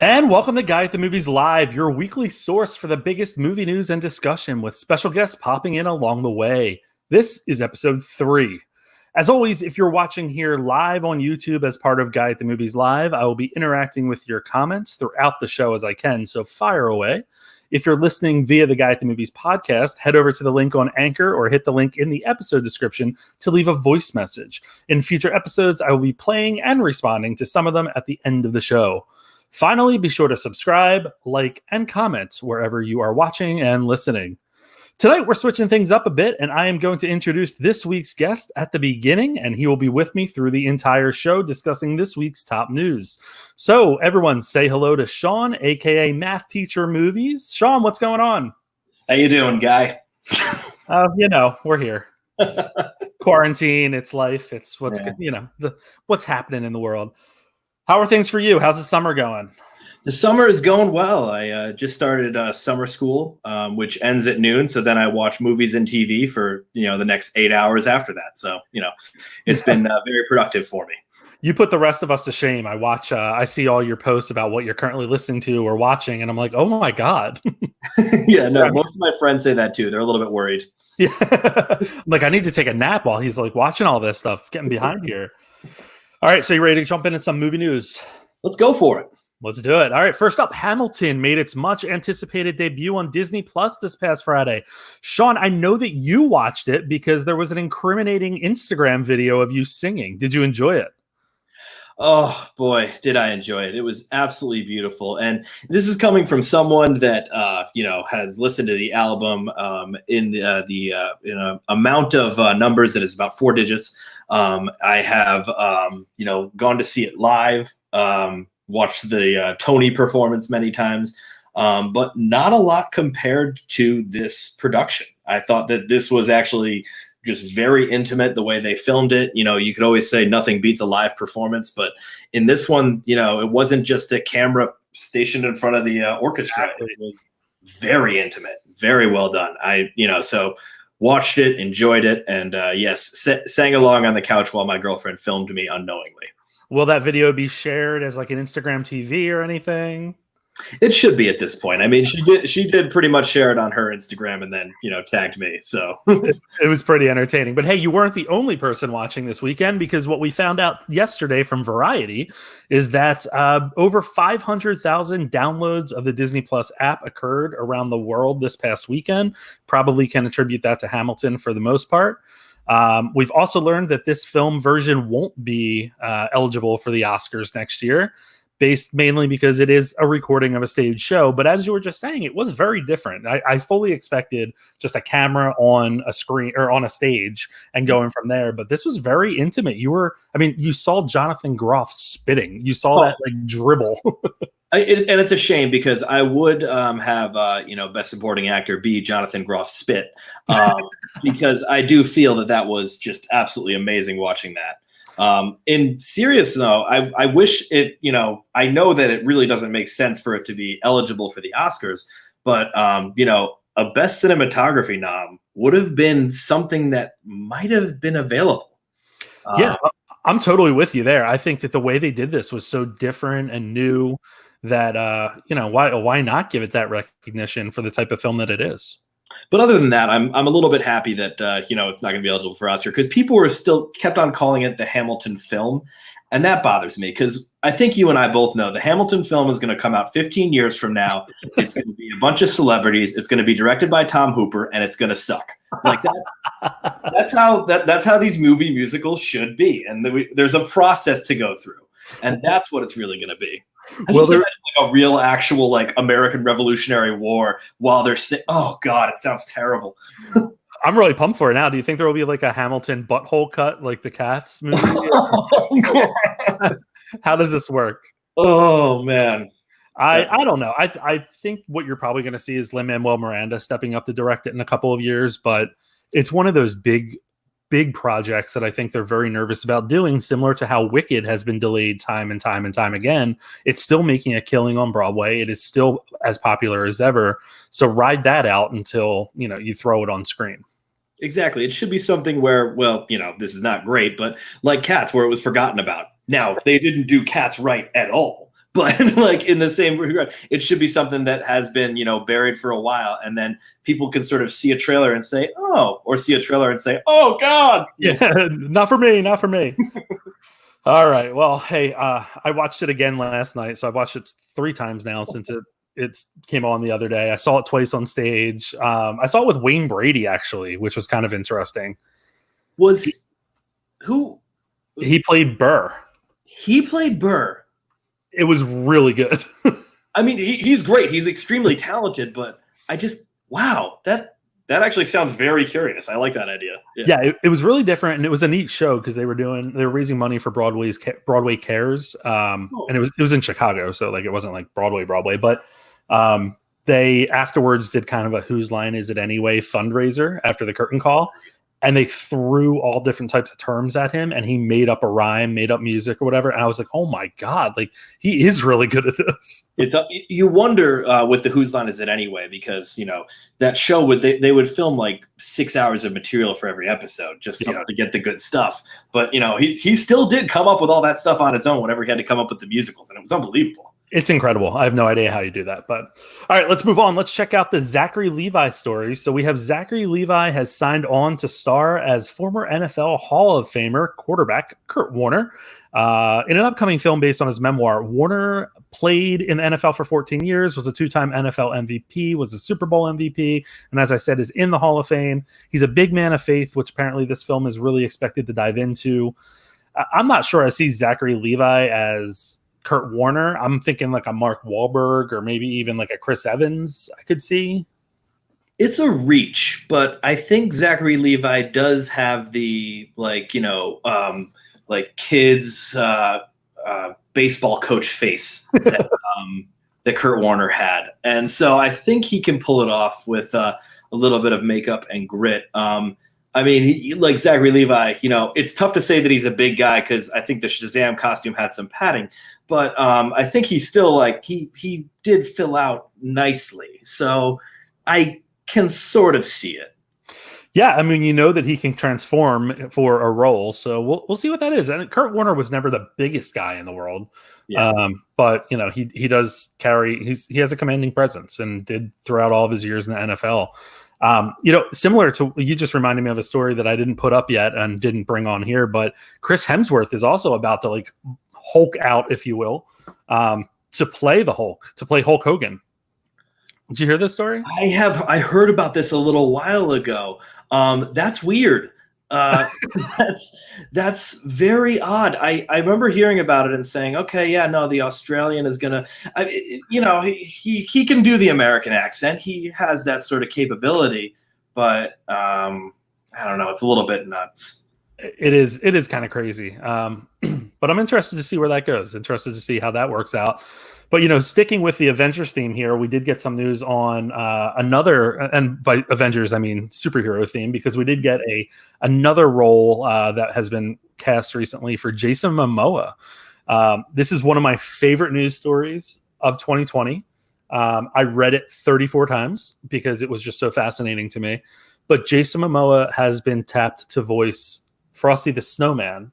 And welcome to Guy at the Movies Live, your weekly source for the biggest movie news and discussion, with special guests popping in along the way. This is episode 3. As always, if you're watching here live on YouTube as part of Guy at the Movies Live, I will be interacting with your comments throughout the show as I can, so fire away. If you're listening via the Guy at the Movies podcast, head over to the link on Anchor or hit the link in the episode description to leave a voice message. In future episodes, I will be playing and responding to some of them at the end of the show. Finally, be sure to subscribe, like, and comment wherever you are watching and listening. Tonight, we're switching things up a bit, and I am going to introduce this week's guest at the beginning, and he will be with me through the entire show discussing this week's top news. So, everyone, say hello to Sean, a.k.a. Math Teacher Movies. Sean, what's going on? How you doing, Guy? We're here. It's quarantine, it's life, it's what's happening in the world. How are things for you? How's the summer going? The summer is going well. I just started summer school, which ends at noon. So then I watch movies and TV for, the next 8 hours after that. So, it's been very productive for me. You put the rest of us to shame. I see all your posts about what you're currently listening to or watching, and I'm like, oh my God. Yeah, no, most of my friends say that too. They're a little bit worried. Yeah. I'm like, I need to take a nap while he's like watching all this stuff, getting behind here. All right, so you ready to jump into some movie news? Let's go for it. Let's do it. All right, first up, Hamilton made its much-anticipated debut on Disney Plus this past Friday. Sean, I know that you watched it because there was an incriminating Instagram video of you singing. Did you enjoy it? Oh, boy, did I enjoy it. It was absolutely beautiful. And this is coming from someone that, has listened to the album in the amount of numbers that is about 4 digits. I have, gone to see it live, watched the Tony performance many times, but not a lot compared to this production. I thought that this was actually just very intimate the way they filmed it. You could always say nothing beats a live performance, but in this one, it wasn't just a camera stationed in front of the orchestra. Exactly. It was very intimate, very well done. So watched it, enjoyed it, and sang along on the couch while my girlfriend filmed me unknowingly. Will that video be shared as like an Instagram TV or anything? It should be at this point. I mean, she did pretty much share it on her Instagram and then, tagged me. So it was pretty entertaining. But hey, you weren't the only person watching this weekend, because what we found out yesterday from Variety is that over 500,000 downloads of the Disney Plus app occurred around the world this past weekend. Probably can attribute that to Hamilton for the most part. We've also learned that this film version won't be eligible for the Oscars next year, based mainly because it is a recording of a stage show. But as you were just saying, it was very different. I fully expected just a camera on a screen or on a stage and going from there. But this was very intimate. You saw Jonathan Groff spitting. You saw that like dribble. And it's a shame because I would have, Best Supporting Actor be Jonathan Groff spit, because I do feel that was just absolutely amazing watching that. In serious though, I wish it, I know that it really doesn't make sense for it to be eligible for the Oscars, but, a Best Cinematography nom would have been something that might have been available. Yeah, I'm totally with you there. I think that the way they did this was so different and new that, why not give it that recognition for the type of film that it is? But other than that, I'm a little bit happy that, it's not going to be eligible for Oscar, because people were still kept on calling it the Hamilton film. And that bothers me, because I think you and I both know the Hamilton film is going to come out 15 years from now. It's going to be a bunch of celebrities. It's going to be directed by Tom Hooper, and it's going to suck. Like that's how these movie musicals should be. And there's a process to go through. And that's what it's really going to be. Well, there's like a real actual like American Revolutionary War while they're oh God, it sounds terrible. I'm really pumped for it now. Do you think there will be like a Hamilton butthole cut like the Cats movie? How does this work? Oh man. I don't know. I think what you're probably going to see is Lin-Manuel Miranda stepping up to direct it in a couple of years, but it's one of those big projects that I think they're very nervous about doing, similar to how Wicked has been delayed time and time and time again. It's still making a killing on Broadway. It is still as popular as ever. So ride that out until, you throw it on screen. Exactly. It should be something where, this is not great, but like Cats, where it was forgotten about. Now, they didn't do Cats right at all, But like in the same regard, it should be something that has been, buried for a while, and then people can sort of see a trailer and say, "Oh," or see a trailer and say, "Oh God." Yeah, not for me, not for me. All right. Well, hey, I watched it again last night, so I watched it 3 times now since it came on the other day. I saw it twice on stage. I saw it with Wayne Brady actually, which was kind of interesting. Was who? He played Burr. He played Burr. It was really good. I mean, he's great. He's extremely talented, but wow, that actually sounds very curious. I like that idea. Yeah, it was really different, and it was a neat show because they were raising money for Broadway Cares, and it was in Chicago, so like it wasn't like Broadway, but they afterwards did kind of a Whose Line Is It Anyway fundraiser after the curtain call. And they threw all different types of terms at him, and he made up a rhyme, made up music or whatever. And I was like, oh my God, like he is really good at this. You wonder with the Whose Line Is It Anyway, because, that show they would film like 6 hours of material for every episode just, to get the good stuff. But, he still did come up with all that stuff on his own whenever he had to come up with the musicals. And it was unbelievable. It's incredible. I have no idea how you do that. But all right, let's move on. Let's check out the Zachary Levi story. So we have Zachary Levi has signed on to star as former NFL Hall of Famer quarterback Kurt Warner in an upcoming film based on his memoir. Warner played in the NFL for 14 years, was a 2-time NFL MVP, was a Super Bowl MVP, and as I said, is in the Hall of Fame. He's a big man of faith, which apparently this film is really expected to dive into. I'm not sure I see Zachary Levi as Kurt Warner. I'm thinking like a Mark Wahlberg or maybe even like a Chris Evans I could see. It's a reach, but I think Zachary Levi does have the like kids baseball coach face that Kurt Warner had. And so I think he can pull it off with a little bit of makeup and grit. I mean, like Zachary Levi, it's tough to say that he's a big guy because I think the Shazam costume had some padding, but I think he's still like he did fill out nicely. So I can sort of see it. Yeah, I mean, that he can transform for a role, so we'll see what that is. And Kurt Warner was never the biggest guy in the world, but he does carry. He has a commanding presence and did throughout all of his years in the NFL. Similar to, you just reminded me of a story that I didn't put up yet and didn't bring on here, but Chris Hemsworth is also about to like Hulk out, if you will, to play Hulk Hogan. Did you hear this story? I heard about this a little while ago. That's weird. That's very odd. I remember hearing about it and saying, okay, yeah, no, the Australian is gonna, he can do the American accent. He has that sort of capability, but I don't know. It's a little bit nuts. It is kind of crazy. But I'm interested to see where that goes. Interested to see how that works out. But, sticking with the Avengers theme here, we did get some news on another, and by Avengers, I mean superhero theme, because we did get another role that has been cast recently for Jason Momoa. This is one of my favorite news stories of 2020. I read it 34 times because it was just so fascinating to me. But Jason Momoa has been tapped to voice Frosty the Snowman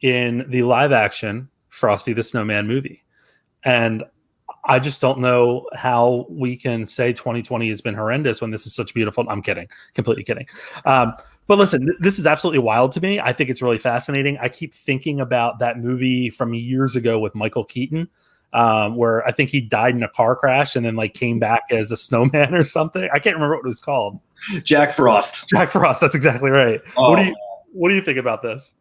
in the live action Frosty the Snowman movie. And I just don't know how we can say 2020 has been horrendous when this is such beautiful. I'm kidding. Completely kidding. But listen, this is absolutely wild to me. I think it's really fascinating. I keep thinking about that movie from years ago with Michael Keaton, where I think he died in a car crash and then like came back as a snowman or something. I can't remember what it was called. Jack Frost. Jack Frost. That's exactly right. Oh. What do you think about this?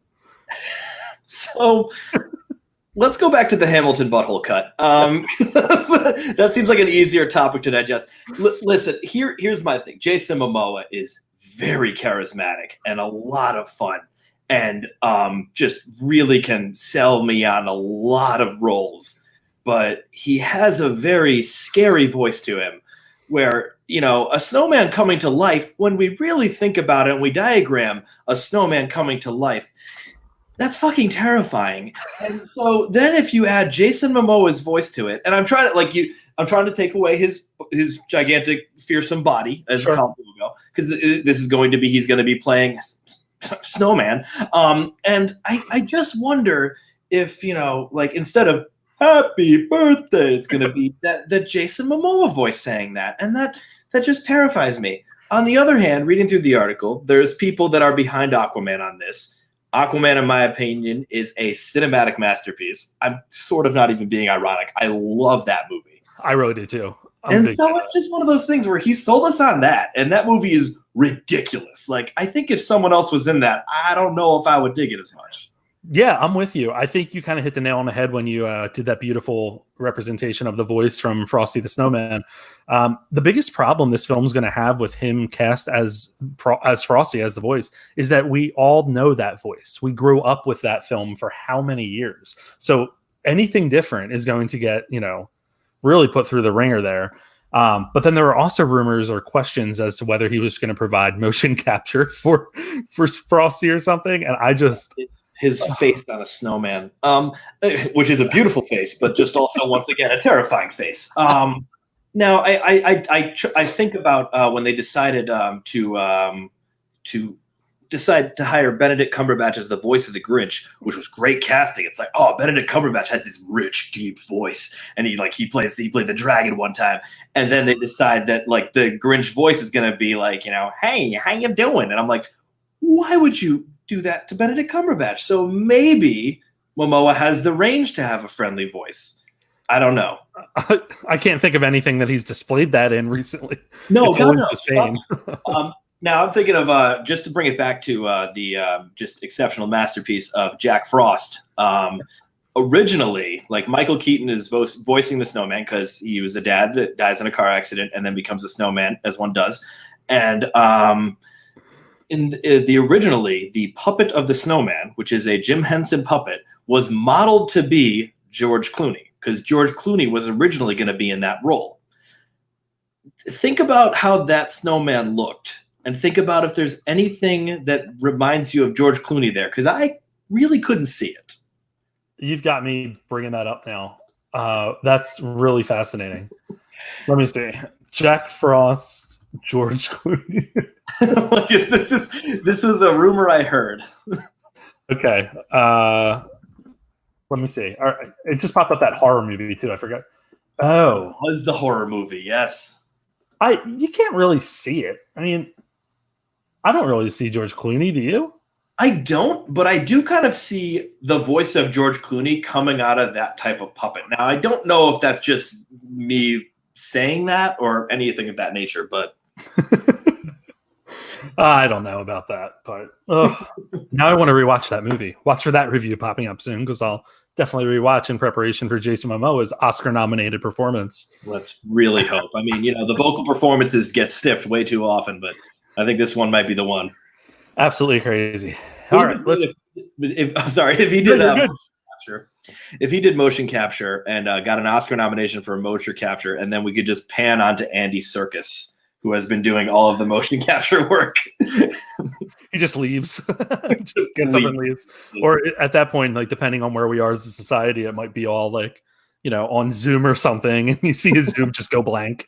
So let's go back to the Hamilton butthole cut. That seems like an easier topic to digest. Listen, here's my thing. Jason Momoa is very charismatic and a lot of fun, and just really can sell me on a lot of roles. But he has a very scary voice to him where, a snowman coming to life, when we really think about it and we diagram a snowman coming to life, that's fucking terrifying. And so then if you add Jason Momoa's voice to it, and I'm trying to take away his gigantic, fearsome body as a compliment, because he's going to be playing Snowman. And I just wonder if, instead of happy birthday. It's going to be that Jason Momoa voice saying that. And that just terrifies me. On the other hand, reading through the article, there's people that are behind Aquaman on this. Aquaman, in my opinion, is a cinematic masterpiece. I'm sort of not even being ironic. I love that movie. I really do too. And so it's just one of those things where he sold us on that, and that movie is ridiculous. Like, I think if someone else was in that, I don't know if I would dig it as much. Yeah, I'm with you. I think you kind of hit the nail on the head when you did that beautiful representation of the voice from Frosty the Snowman. The biggest problem this film is going to have with him cast as Frosty, as the voice, is that we all know that voice. We grew up with that film for how many years? So anything different is going to get, really put through the ringer there. But then there were also rumors or questions as to whether he was going to provide motion capture for Frosty or something. And I just... His face on a snowman, which is a beautiful face, but just also, once again, a terrifying face. Now, I think about when they decided to decide to hire Benedict Cumberbatch as the voice of the Grinch, which was great casting. It's like, oh, Benedict Cumberbatch has this rich, deep voice, and he played the dragon one time, and then they decide that like the Grinch voice is gonna be like, hey, how you doing? And I'm like, why would you do that to Benedict Cumberbatch? So maybe Momoa has the range to have a friendly voice. I don't know. I can't think of anything that he's displayed that in recently. No, it's always the same. Now I'm thinking of just to bring it back to the just exceptional masterpiece of Jack Frost. Originally, like Michael Keaton is voicing the snowman because he was a dad that dies in a car accident and then becomes a snowman, as one does. And originally, the puppet of the snowman, which is a Jim Henson puppet, was modeled to be George Clooney, because George Clooney was originally going to be in that role. Think about how that snowman looked, and think about if there's anything that reminds you of George Clooney there, because I really couldn't see it. You've got me bringing that up now. That's really fascinating. Let me see. Jack Frost, George Clooney. This is a rumor I heard. Okay. Let me see. All right. It just popped up that horror movie too. I forgot. Oh, it was the horror movie? Yes. You can't really see it. I mean, I don't really see George Clooney. Do you? I don't, but I do kind of see the voice of George Clooney coming out of that type of puppet. Now, I don't know if that's just me saying that or anything of that nature, but I don't know about that. But now I want to rewatch that movie. Watch for that review popping up soon, because I'll definitely rewatch in preparation for Jason Momoa's Oscar-nominated performance. Let's really hope. I mean, the vocal performances get stiffed way too often, but I think this one might be the one. Absolutely crazy. All right, if he did capture, if he did motion capture and got an Oscar nomination for motion capture, and then we could just pan on to Andy Serkis, who has been doing all of the motion capture work. He just leaves. Just gets up and leaves. Or at that point, like depending on where we are as a society, it might be all like, on Zoom or something, and you see his Zoom just go blank.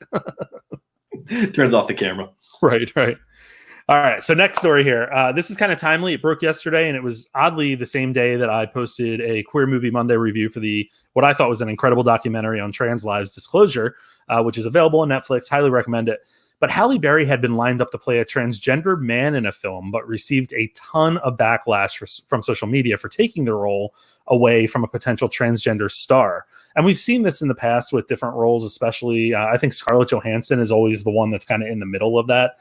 Turns off the camera. Right. All right, so next story here. This is kind of timely. It broke yesterday, and it was oddly the same day that I posted a Queer Movie Monday review for what I thought was an incredible documentary on trans lives Disclosure, which is available on Netflix. Highly recommend it. But Halle Berry had been lined up to play a transgender man in a film, but received a ton of backlash from social media for taking the role away from a potential transgender star. And we've seen this in the past with different roles, especially I think Scarlett Johansson is always the one that's kind of in the middle of that.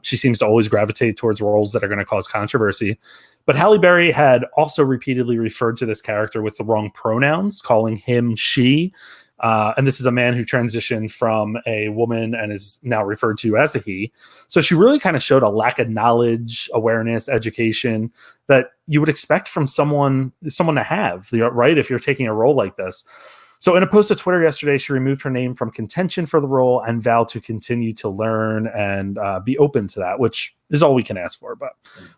She seems to always gravitate towards roles that are going to cause controversy. But Halle Berry had also repeatedly referred to this character with the wrong pronouns, calling him she. And this is a man who transitioned from a woman and is now referred to as a he. So she really kind of showed a lack of knowledge, awareness, education that you would expect from someone to have, right? If you're taking a role like this. So in a post to Twitter yesterday, she removed her name from contention for the role and vowed to continue to learn and be open to that, which is all we can ask for. But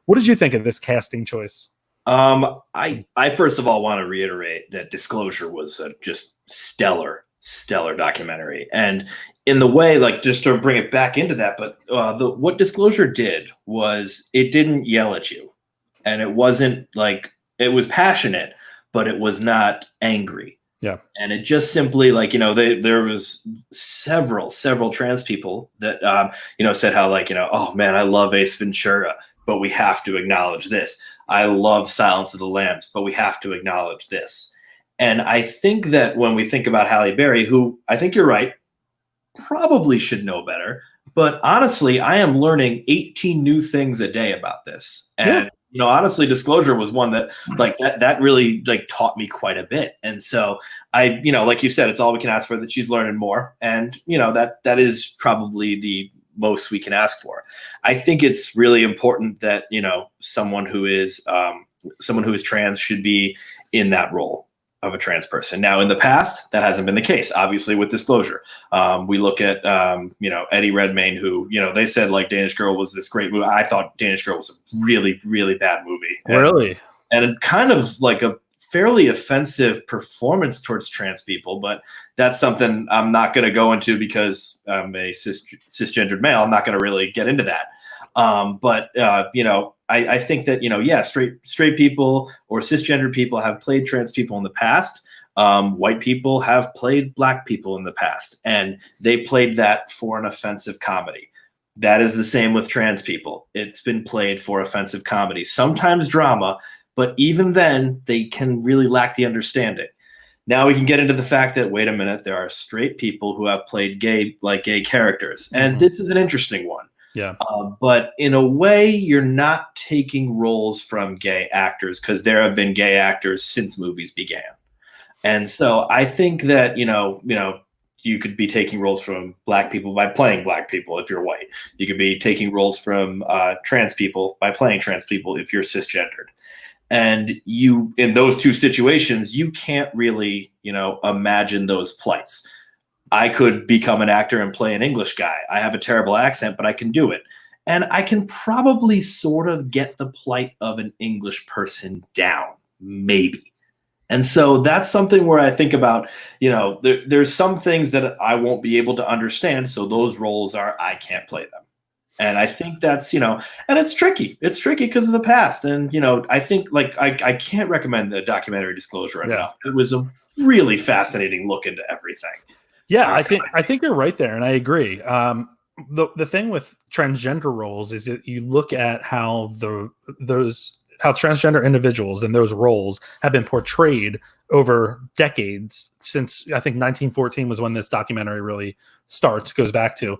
what did you think of this casting choice? I first of all want to reiterate that Disclosure was a just stellar documentary. And in the way, like, just to bring it back into that, but what Disclosure did was it didn't yell at you. And it wasn't like, it was passionate, but it was not angry. Yeah. And it just simply like, there was several trans people that, said how like, oh man, I love Ace Ventura, but we have to acknowledge this. I love Silence of the Lambs, but we have to acknowledge this. And I think that when we think about Halle Berry, who I think you're right, probably should know better. But honestly, I am learning 18 new things a day about this. And, honestly, Disclosure was one that like that really like taught me quite a bit. And so I, like you said, it's all we can ask for that she's learning more. And, that is probably the most we can ask for. I think it's really important that, someone who is trans should be in that role of a trans person. Now, in the past, that hasn't been the case, obviously, with Disclosure. We look at, Eddie Redmayne, who, they said like Danish Girl was this great movie. I thought Danish Girl was a really, really bad movie. Really? And kind of like a fairly offensive performance towards trans people, but that's something I'm not going to go into because I'm a cisgendered male. I'm not going to really get into that. I think that, straight people or cisgender people have played trans people in the past. White people have played black people in the past, and they played that for an offensive comedy. That is the same with trans people. It's been played for offensive comedy, sometimes drama, but even then they can really lack the understanding. Now we can get into the fact that, wait a minute, there are straight people who have played gay characters. And this is an interesting one. Yeah. But in a way, you're not taking roles from gay actors, because there have been gay actors since movies began. And so I think that, you could be taking roles from black people by playing black people if you're white. You could be taking roles from trans people by playing trans people if you're cisgendered. And in those two situations, you can't really, imagine those plights. I could become an actor and play an English guy. I have a terrible accent, but I can do it. And I can probably sort of get the plight of an English person down, maybe. And so that's something where I think about, there's some things that I won't be able to understand. So those roles I can't play them. And I think that's, and it's tricky. It's tricky because of the past. And, I think like I can't recommend the documentary Disclosure enough. It was a really fascinating look into everything. Yeah, I think you're right there, and I agree. The thing with transgender roles is that you look at how how transgender individuals in those roles have been portrayed over decades, since I think 1914 was when this documentary really goes back to.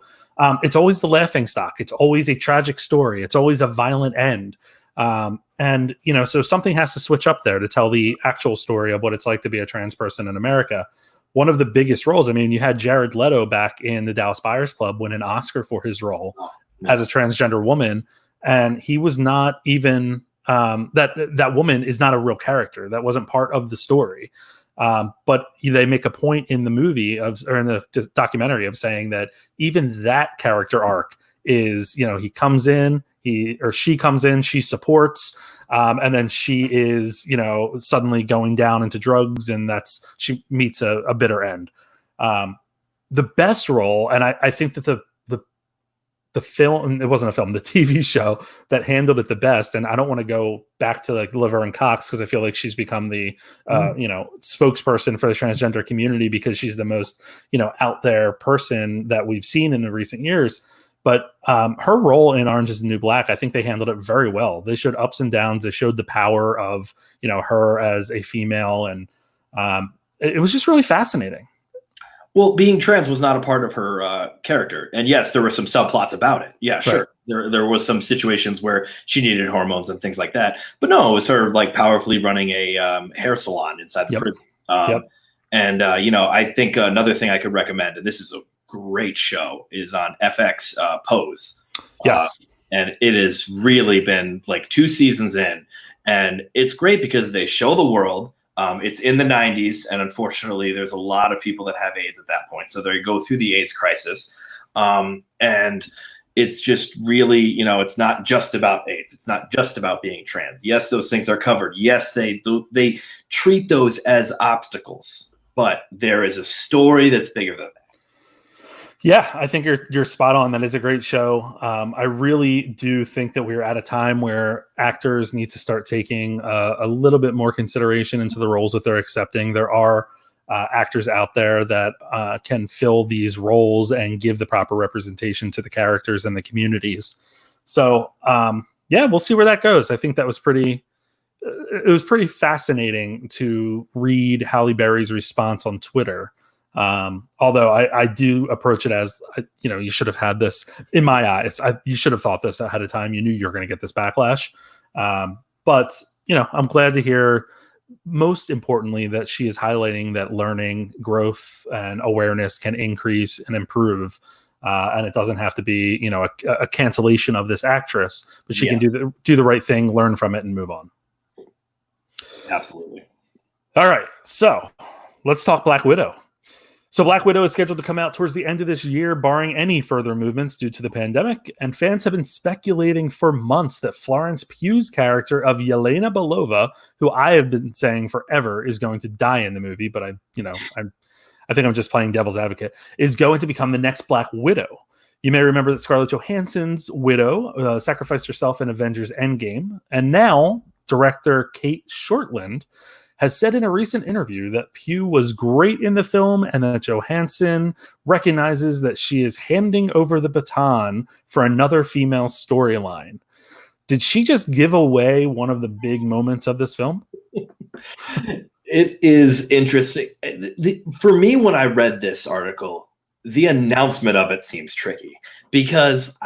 It's always the laughing stock. It's always a tragic story. It's always a violent end. And, so something has to switch up there to tell the actual story of what it's like to be a trans person in America. One of the biggest roles, you had Jared Leto back in the Dallas Buyers Club win an Oscar for his role as a transgender woman. And he was not even, that woman is not a real character. That wasn't part of the story. But they make a point in the movie or in the documentary of saying that even that character arc is, he comes in, she comes in, she supports, and then she is, suddenly going down into drugs, and she meets a bitter end. The best role, and I think that the film, it wasn't a film, the TV show that handled it the best. And I don't want to go back to like Laverne Cox, because I feel like she's become the, spokesperson for the transgender community, because she's the most, out there person that we've seen in the recent years. But her role in Orange is the New Black, I think they handled it very well. They showed ups and downs. They showed the power of, her as a female. And it was just really fascinating. Well, being trans was not a part of her character. And yes, there were some subplots about it. Yeah, sure. Right. There was some situations where she needed hormones and things like that. But no, it was her like powerfully running a hair salon inside the prison. And, I think another thing I could recommend, and this is a great show, is on FX, Pose. Yes. And it has really been like 2 seasons in. And it's great because they show the world. It's in the 90s, and unfortunately, there's a lot of people that have AIDS at that point. So they go through the AIDS crisis. And it's just really, it's not just about AIDS. It's not just about being trans. Yes, those things are covered. Yes, they treat those as obstacles. But there is a story that's bigger than that. Yeah, I think you're spot on. That is a great show. I really do think that we're at a time where actors need to start taking a little bit more consideration into the roles that they're accepting. There are actors out there that can fill these roles and give the proper representation to the characters and the communities. So yeah, we'll see where that goes. I think that was pretty fascinating to read Halle Berry's response on Twitter. Although I do approach it as, you should have had this, in my eyes, you should have thought this ahead of time. You knew you were going to get this backlash. But I'm glad to hear, most importantly, that she is highlighting that learning, growth, and awareness can increase and improve. And it doesn't have to be, a cancellation of this actress, but she can do the right thing, learn from it, and move on. Absolutely. All right. So let's talk Black Widow. So Black Widow is scheduled to come out towards the end of this year, barring any further movements due to the pandemic. And fans have been speculating for months that Florence Pugh's character of Yelena Belova, who I have been saying forever is going to die in the movie, but I think I'm just playing devil's advocate, is going to become the next Black Widow. You may remember that Scarlett Johansson's Widow sacrificed herself in Avengers Endgame. And now director Kate Shortland has said in a recent interview that Pugh was great in the film and that Johansson recognizes that she is handing over the baton for another female storyline. Did she just give away one of the big moments of this film? It is interesting. For me, when I read this article, the announcement of it seems tricky because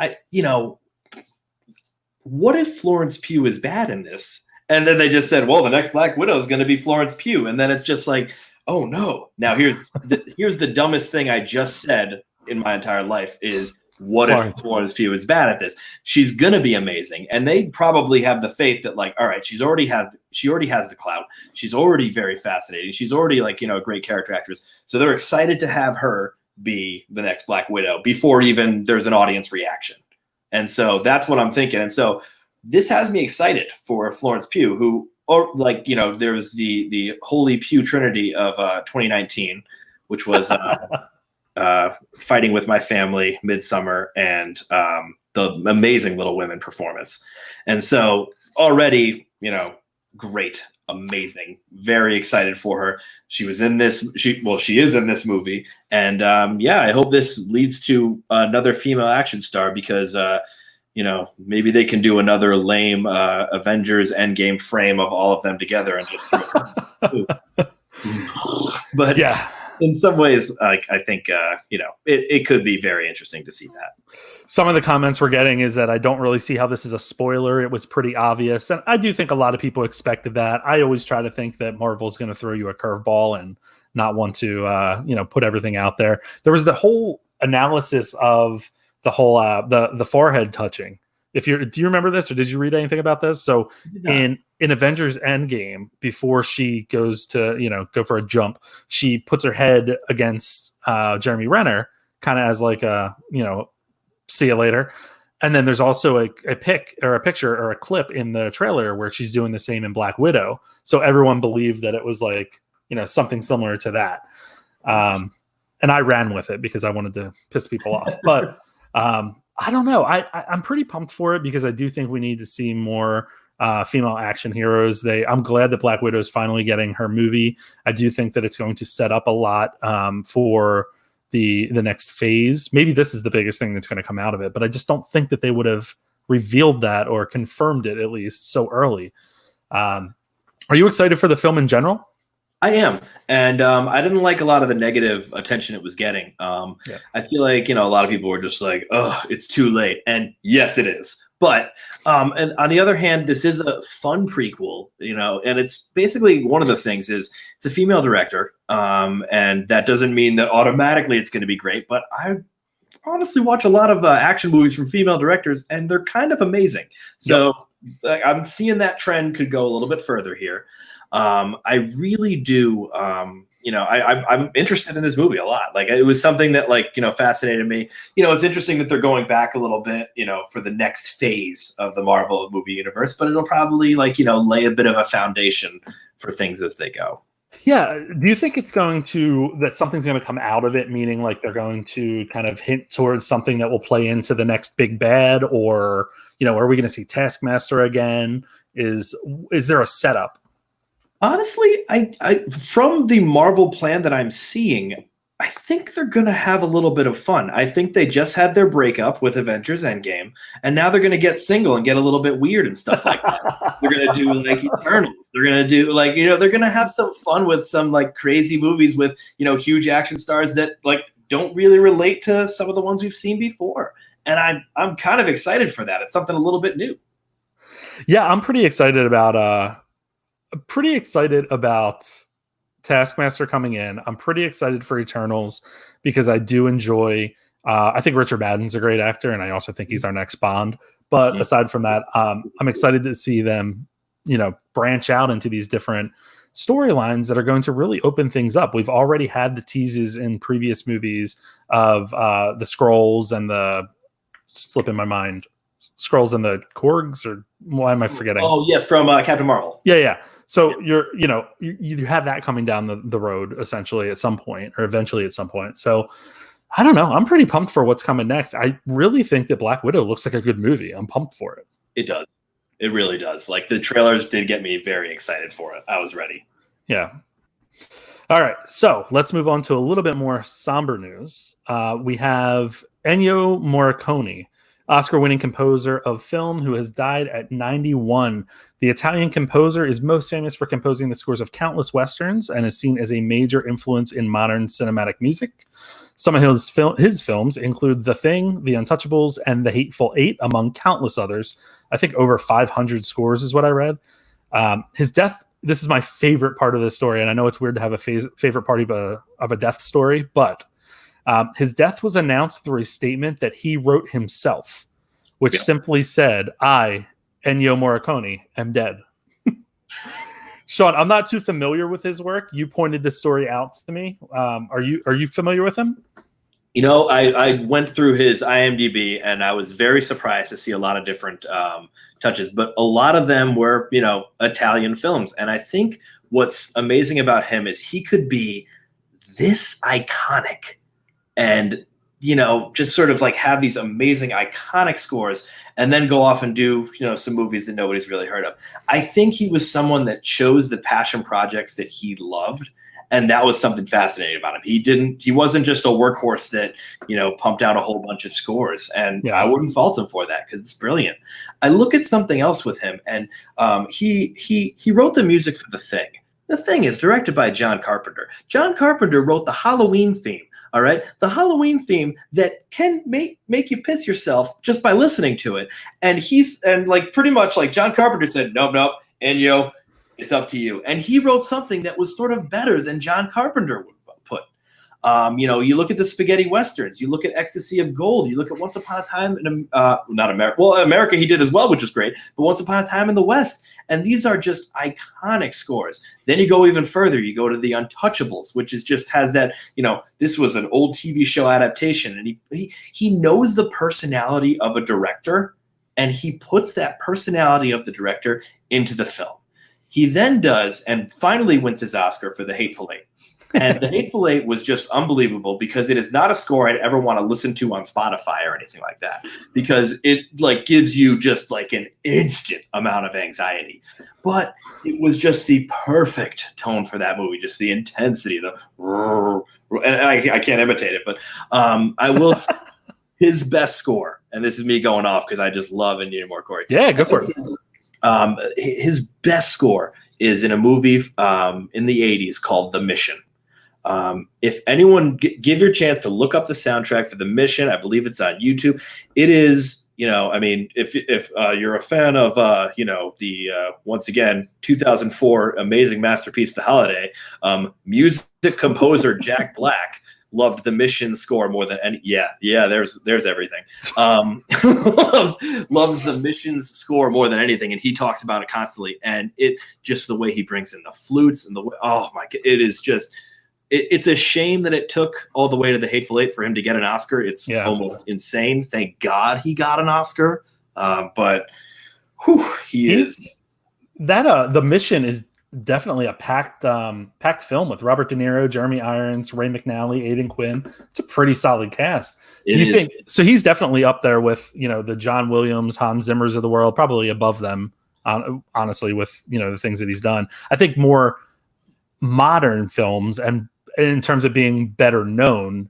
what if Florence Pugh is bad in this? And then they just said, well, the next Black Widow is going to be Florence Pugh. And then it's just like, oh no. Now here's the dumbest thing I just said in my entire life is, what if Florence Pugh is bad at this? She's going to be amazing. And they probably have the faith that, like, all right, she already has the clout. She's already very fascinating. She's already a great character actress. So they're excited to have her be the next Black Widow before even there's an audience reaction. And so that's what I'm thinking. And so this has me excited for Florence Pugh, who, there was the holy Pugh Trinity of 2019, which was Fighting with My Family, Midsummer, and the amazing Little Women performance. And so already, great, amazing, very excited for her. She was in this. She is in this movie, and I hope this leads to another female action star because. Maybe they can do another lame Avengers Endgame frame of all of them together and just. But yeah, in some ways, I think it could be very interesting to see that. Some of the comments we're getting is that I don't really see how this is a spoiler. It was pretty obvious, and I do think a lot of people expected that. I always try to think that Marvel's going to throw you a curveball and not want to put everything out there. There was the whole analysis of the whole the forehead touching. Do you remember this, or did you read anything about this? So in Avengers Endgame, before she goes to go for a jump, she puts her head against Jeremy Renner, kind of as like a see you later. And then there's also a picture or a clip in the trailer where she's doing the same in Black Widow. So everyone believed that it was something similar to that. And I ran with it because I wanted to piss people off, but. I don't know. I'm pretty pumped for it because I do think we need to see more female action heroes. I'm glad that Black Widow is finally getting her movie. I do think that it's going to set up a lot for the next phase. Maybe this is the biggest thing that's going to come out of it, but I just don't think that they would have revealed that or confirmed it at least so early. Are you excited for the film in general? I am. And I didn't like a lot of the negative attention it was getting. I feel like, a lot of people were just like, oh, it's too late. And yes, it is. But and on the other hand, this is a fun prequel, and it's basically one of the things is it's a female director. And that doesn't mean that automatically it's going to be great. But I honestly watch a lot of action movies from female directors, and they're kind of amazing. So I'm seeing that trend could go a little bit further here. I really do. I'm interested in this movie a lot. It was something that fascinated me. It's interesting that they're going back a little bit, for the next phase of the Marvel movie universe, but it'll probably lay a bit of a foundation for things as they go. Yeah. Do you think it's that something's going to come out of it, meaning they're going to kind of hint towards something that will play into the next big bad, or, are we going to see Taskmaster again? Is there a setup? Honestly, I from the Marvel plan that I'm seeing, I think they're gonna have a little bit of fun. I think they just had their breakup with Avengers Endgame, and now they're gonna get single and get a little bit weird and stuff like that. They're gonna do like Eternals. They're gonna do like they're gonna have some fun with some like crazy movies with huge action stars that like don't really relate to some of the ones we've seen before. And I'm kind of excited for that. It's something a little bit new. Yeah, I'm pretty excited about Taskmaster coming in. I'm pretty excited for Eternals because I do enjoy. I think Richard Madden's a great actor, and I also think he's our next Bond. But aside from that, I'm excited to see them, branch out into these different storylines that are going to really open things up. We've already had the teases in previous movies of the Skrulls and the slipping my mind. Skrulls and the Korgs, or why am I forgetting? Oh yes, from Captain Marvel. Yeah. So you have that coming down the road essentially at some point, or eventually at some point. So I don't know. I'm pretty pumped for what's coming next. I really think that Black Widow looks like a good movie. I'm pumped for it. It does. It really does. Like the trailers did get me very excited for it. I was ready. Yeah. All right. So let's move on to a little bit more somber news. We have Ennio Morricone, Oscar-winning composer of film, who has died at 91. The Italian composer is most famous for composing the scores of countless westerns and is seen as a major influence in modern cinematic music. Some of his films include The Thing, The Untouchables, and The Hateful Eight, among countless others. I think over 500 scores is what I read. His death, this is my favorite part of the story, and I know it's weird to have a favorite part of a death story, but his death was announced through a statement that he wrote himself, which simply said, "I, Ennio Morricone, am dead." Sean, I'm not too familiar with his work. You pointed this story out to me. Are you familiar with him? I went through his IMDb and I was very surprised to see a lot of different touches, but a lot of them were, Italian films. And I think what's amazing about him is he could be this iconic and just sort of like have these amazing iconic scores and then go off and do some movies that nobody's really heard of. I think he was someone that chose the passion projects that he loved, and that was something fascinating about him. He wasn't just a workhorse that pumped out a whole bunch of scores, and I wouldn't fault him for that because it's brilliant. I look at something else with him, and he wrote the music for The Thing. The Thing is directed by John Carpenter. John Carpenter wrote the Halloween theme. All right, the Halloween theme that can make you piss yourself just by listening to it. And pretty much like John Carpenter said, nope, Ennio, it's up to you. And he wrote something that was sort of better than John Carpenter would put. You look at the spaghetti westerns, you look at Ecstasy of Gold, you look at Once Upon a Time in not America. Well, America he did as well, which was great. But Once Upon a Time in the West. And these are just iconic scores. Then you go even further. You go to The Untouchables, which has that, this was an old TV show adaptation. And he knows the personality of a director, and he puts that personality of the director into the film. He then does, and finally wins his Oscar for The Hateful Eight. And The Hateful Eight was just unbelievable because it is not a score I'd ever want to listen to on Spotify or anything like that, because it gives you just an instant amount of anxiety. But it was just the perfect tone for that movie, just the intensity, and I can't imitate it, but I will. His best score, and this is me going off because I just love Ennio Morricone. Yeah, go for it. His best score is in a movie in the 80s called The Mission. If anyone give your chance to look up the soundtrack for The Mission, I believe it's on YouTube. It is, if you're a fan of, the once again 2004 amazing masterpiece, The Holiday, music composer Jack Black loved The Mission score more than any. Yeah. There's everything. Loves The Mission's score more than anything, and he talks about it constantly. And it just the way he brings in the flutes and the way. Oh my God, it is just. It's a shame that it took all the way to The Hateful Eight for him to get an Oscar. It's almost insane. Thank God he got an Oscar. But he is. The Mission is definitely a packed film with Robert De Niro, Jeremy Irons, Ray McNally, Aidan Quinn. It's a pretty solid cast. So he's definitely up there with the John Williams, Hans Zimmers of the world, probably above them honestly, with the things that he's done. I think more modern films, and in terms of being better known,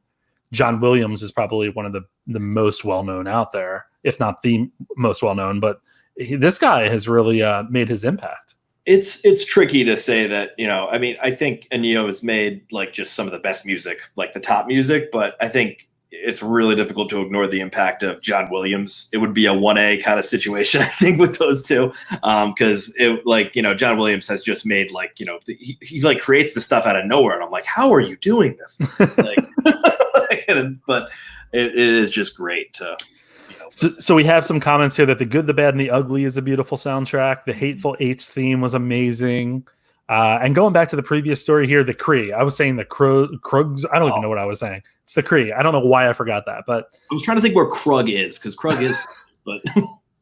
John Williams is probably one of the most well known out there, if not the most well known. But this guy has really made his impact. It's tricky to say that, I mean, I think Ennio has made like just some of the best music, like the top music, but I think it's really difficult to ignore the impact of John Williams. It would be a 1A kind of situation, I think, with those two. Because John Williams has just made like, he like creates the stuff out of nowhere. And I'm like, how are you doing this? But it is just great to, So we have some comments here that The Good, the Bad, and the Ugly is a beautiful soundtrack. The Hateful Eight's theme was amazing. And going back to the previous story here, the Kree. I was saying the Krugs. I don't even know what I was saying. It's the Kree. I don't know why I forgot that, but I was trying to think where Krug is, because Krug is. But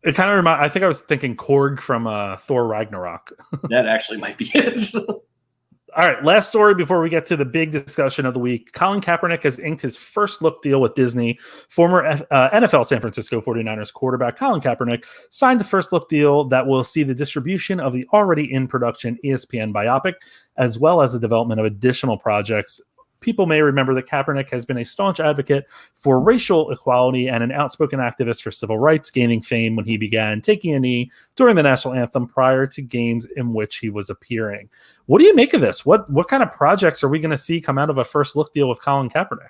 it kind of reminds. I think I was thinking Korg from Thor Ragnarok. That actually might be it. All right, last story before we get to the big discussion of the week. Colin Kaepernick has inked his first look deal with Disney. Former NFL San Francisco 49ers quarterback Colin Kaepernick signed the first look deal that will see the distribution of the already in production ESPN biopic, as well as the development of additional projects. People may remember that Kaepernick has been a staunch advocate for racial equality and an outspoken activist for civil rights, gaining fame when he began taking a knee during the national anthem prior to games in which he was appearing. What do you make of this? What kind of projects are we going to see come out of a first look deal with Colin Kaepernick?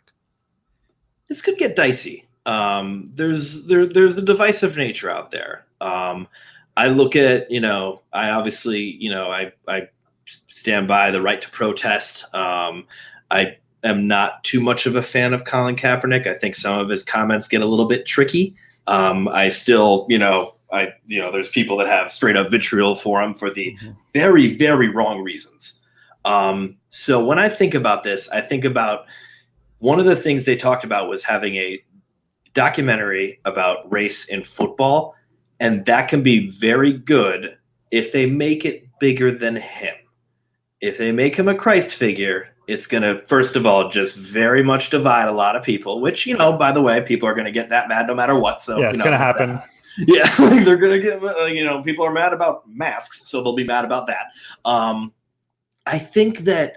This could get dicey. There's a divisive nature out there. I look at, I obviously, I stand by the right to protest. I am not too much of a fan of Colin Kaepernick. I think some of his comments get a little bit tricky. I still, there's people that have straight up vitriol for him for the very, very wrong reasons. So when I think about this, I think about one of the things they talked about was having a documentary about race in football. And that can be very good if they make it bigger than him. If they make him a Christ figure, it's going to, first of all, just very much divide a lot of people, which, by the way, people are going to get that mad no matter what. So yeah, it's going to happen. Yeah, they're going to get, people are mad about masks, so they'll be mad about that. I think that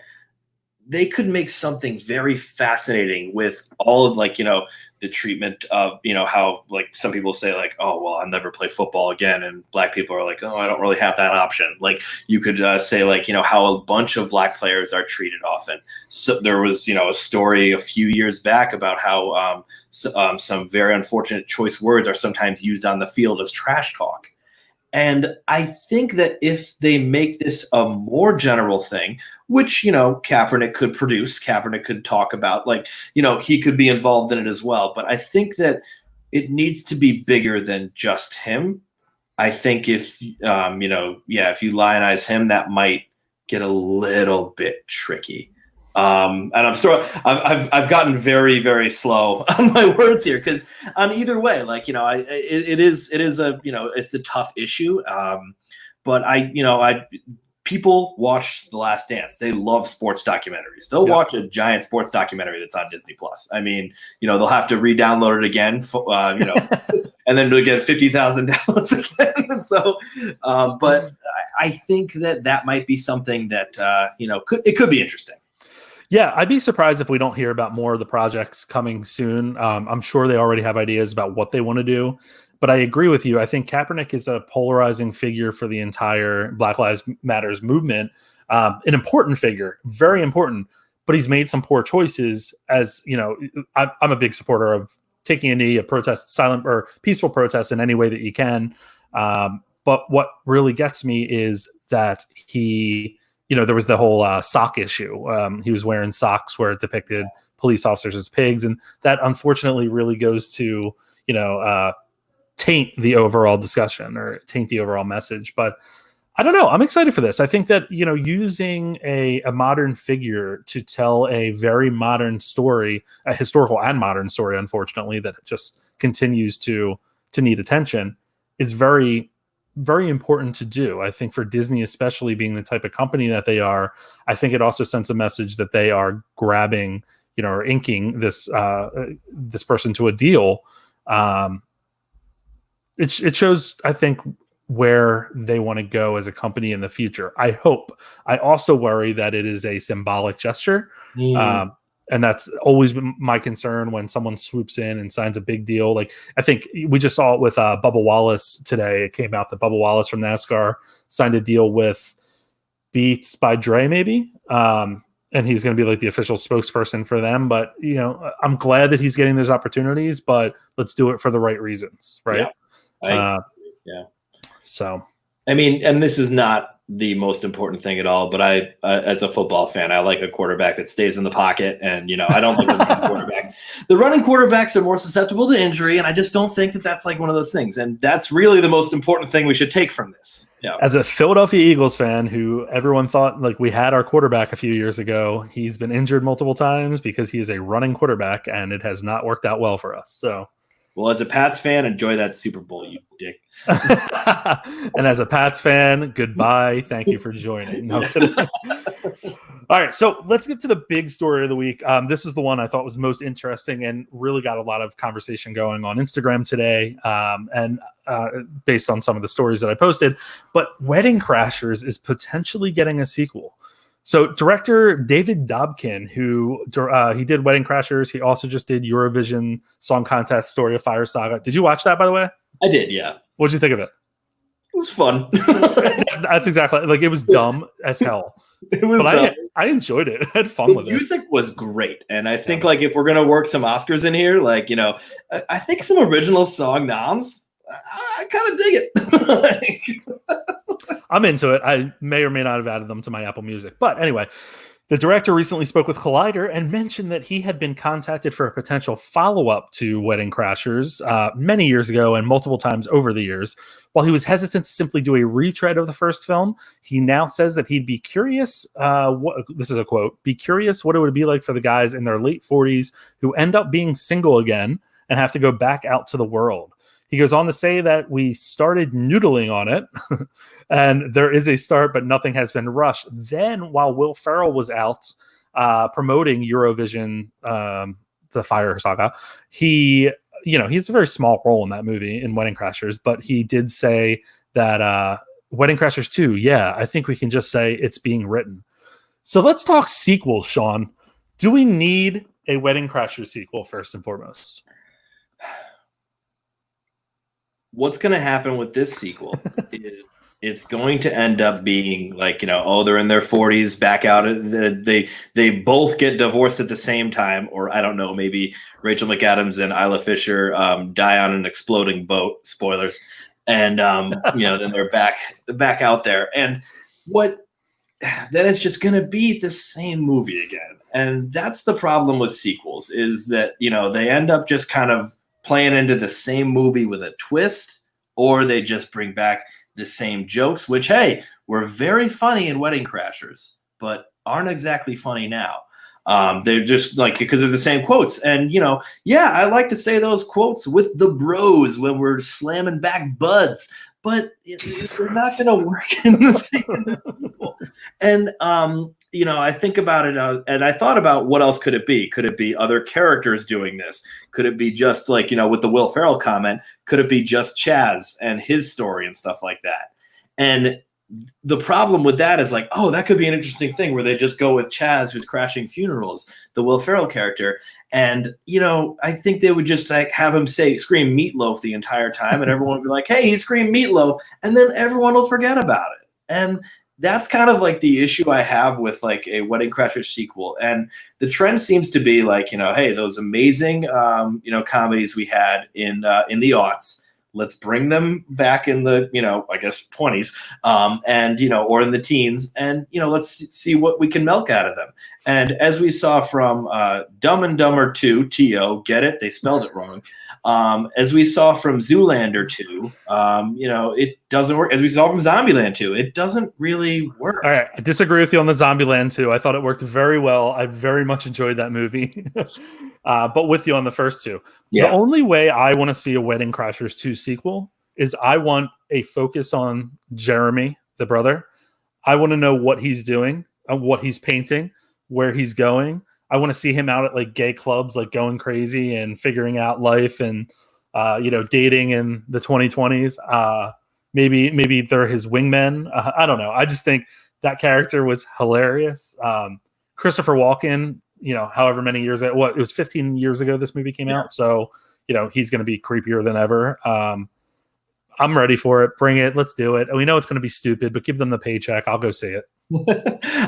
they could make something very fascinating with all of the treatment of, how some people say oh, well, I'll never play football again. And black people are like, oh, I don't really have that option. You could say how a bunch of black players are treated often. So there was, a story a few years back about how some very unfortunate choice words are sometimes used on the field as trash talk. And I think that if they make this a more general thing, which, Kaepernick could produce, Kaepernick could talk about, he could be involved in it as well. But I think that it needs to be bigger than just him. I think if you lionize him, that might get a little bit tricky. And I'm sorry, I've gotten very, very slow on my words here, because on either way, it is a, it's a tough issue. But people watch The Last Dance. They love sports documentaries. They'll watch a giant sports documentary that's on Disney Plus. I mean, they'll have to re-download it again, and then they'll get 50,000 downloads again. So, but I think that might be something that, it could be interesting. Yeah, I'd be surprised if we don't hear about more of the projects coming soon. I'm sure they already have ideas about what they want to do. But I agree with you. I think Kaepernick is a polarizing figure for the entire Black Lives Matters movement. An important figure, very important. But he's made some poor choices. As I'm a big supporter of taking a knee, a protest, silent or peaceful protest in any way that you can. But what really gets me is that he... there was the whole sock issue. He was wearing socks where it depicted police officers as pigs. And that unfortunately really goes to, taint the overall discussion or taint the overall message. But I don't know. I'm excited for this. I think that, using a modern figure to tell a very modern story, a historical and modern story, unfortunately, that just continues to need attention, is very, very important to do. I think for Disney, especially being the type of company that they are, I think it also sends a message that they are grabbing, or inking this person to a deal. It shows, I think, where they want to go as a company in the future. I hope. I also worry that it is a symbolic gesture. And that's always been my concern when someone swoops in and signs a big deal. Like, I think we just saw it with Bubba Wallace today. It came out that Bubba Wallace from NASCAR signed a deal with Beats by Dre, maybe. And he's going to be like the official spokesperson for them. But, you know, I'm glad that he's getting those opportunities, but let's do it for the right reasons. Right. Yeah. So, I mean, and this is not the most important thing at all, but I, as a football fan, I like a quarterback that stays in the pocket. And, you know, I don't like the running quarterbacks. The running quarterbacks are more susceptible to injury. And I just don't think that that's like one of those things. And that's really the most important thing we should take from this. Yeah. As a Philadelphia Eagles fan who everyone thought like we had our quarterback a few years ago, he's been injured multiple times because he is a running quarterback and it has not worked out well for us. So, well, as a Pats fan, enjoy that Super Bowl, you dick. And as a Pats fan, goodbye. Thank you for joining. No kidding. All right, so let's get to the big story of the week. This was the one I thought was most interesting and really got a lot of conversation going on Instagram today, and based on some of the stories that I posted. But Wedding Crashers is potentially getting a sequel. So director David Dobkin, who he did Wedding Crashers, he also just did Eurovision Song Contest Story of Fire Saga. Did you watch that, by the way? I did, yeah. What did you think of it? It was fun. That's exactly, like, it was dumb as hell. It was dumb. I enjoyed it. I had fun with it. The music was great. And I think, like, if we're going to work some Oscars in here, like, you know, I think some original song noms, I kind of dig it. I'm into it. I may or may not have added them to my Apple Music. But anyway, the director recently spoke with Collider and mentioned that he had been contacted for a potential follow-up to Wedding Crashers many years ago and multiple times over the years. While he was hesitant to simply do a retread of the first film, he now says that he'd be curious, this is a quote, be curious what it would be like for the guys in their late 40s who end up being single again and have to go back out to the world. He goes on to say that we started noodling on it, and there is a start, but nothing has been rushed. Then, while Will Ferrell was out promoting Eurovision, the Fire Saga, he has a very small role in that movie in Wedding Crashers, but he did say that Wedding Crashers 2, yeah, I think we can just say it's being written. So let's talk sequels, Sean. Do we need a Wedding Crashers sequel first and foremost? What's going to happen with this sequel is it's going to end up being like, you know, oh, they're in their 40s, back out. They both get divorced at the same time, or I don't know, maybe Rachel McAdams and Isla Fisher die on an exploding boat. Spoilers, and you know, then they're back out there, and then it's just going to be the same movie again. And that's the problem with sequels, is that, you know, they end up just kind of playing into the same movie with a twist, or they just bring back the same jokes, which, hey, were very funny in Wedding Crashers, but aren't exactly funny now. They're just like, because they're the same quotes. And, you know, yeah, I like to say those quotes with the bros when we're slamming back buds, but they're not going to work in the sequel. And, you know, I think about it, and I thought about what else could it be? Could it be other characters doing this? Could it be just like, you know, with the Will Ferrell comment, could it be just Chaz and his story and stuff like that? And the problem with that is like, oh, that could be an interesting thing where they just go with Chaz, who's crashing funerals, the Will Ferrell character. And, you know, I think they would just like have him scream Meatloaf the entire time, and everyone would be like, hey, he screamed Meatloaf, and then everyone will forget about it. And that's kind of like the issue I have with like a Wedding Crashers sequel. And the trend seems to be like, you know, hey, those amazing, you know, comedies we had in the aughts, let's bring them back in the, you know, I guess 20s, and, you know, or in the teens, and, you know, let's see what we can milk out of them. And as we saw from Dumb and Dumber 2, T.O., get it? They spelled it wrong. As we saw from Zoolander 2, you know, it doesn't work. As we saw from Zombieland 2, it doesn't really work. All right, I disagree with you on the Zombieland 2. I thought it worked very well. I very much enjoyed that movie. But with you on the first two. Yeah. The only way I want to see a Wedding Crashers 2 sequel is I want a focus on Jeremy, the brother. I want to know what he's doing, what he's painting, where he's going. I want to see him out at like gay clubs, like going crazy and figuring out life and, you know, dating in the 2020s. maybe they're his wingmen. I don't know. I just think that character was hilarious. Christopher Walken, however many years it was 15 years ago this movie came out, so he's going to be creepier than ever. I'm ready for it. Bring it. Let's do it. We know it's going to be stupid, but give them the paycheck. I'll go see it.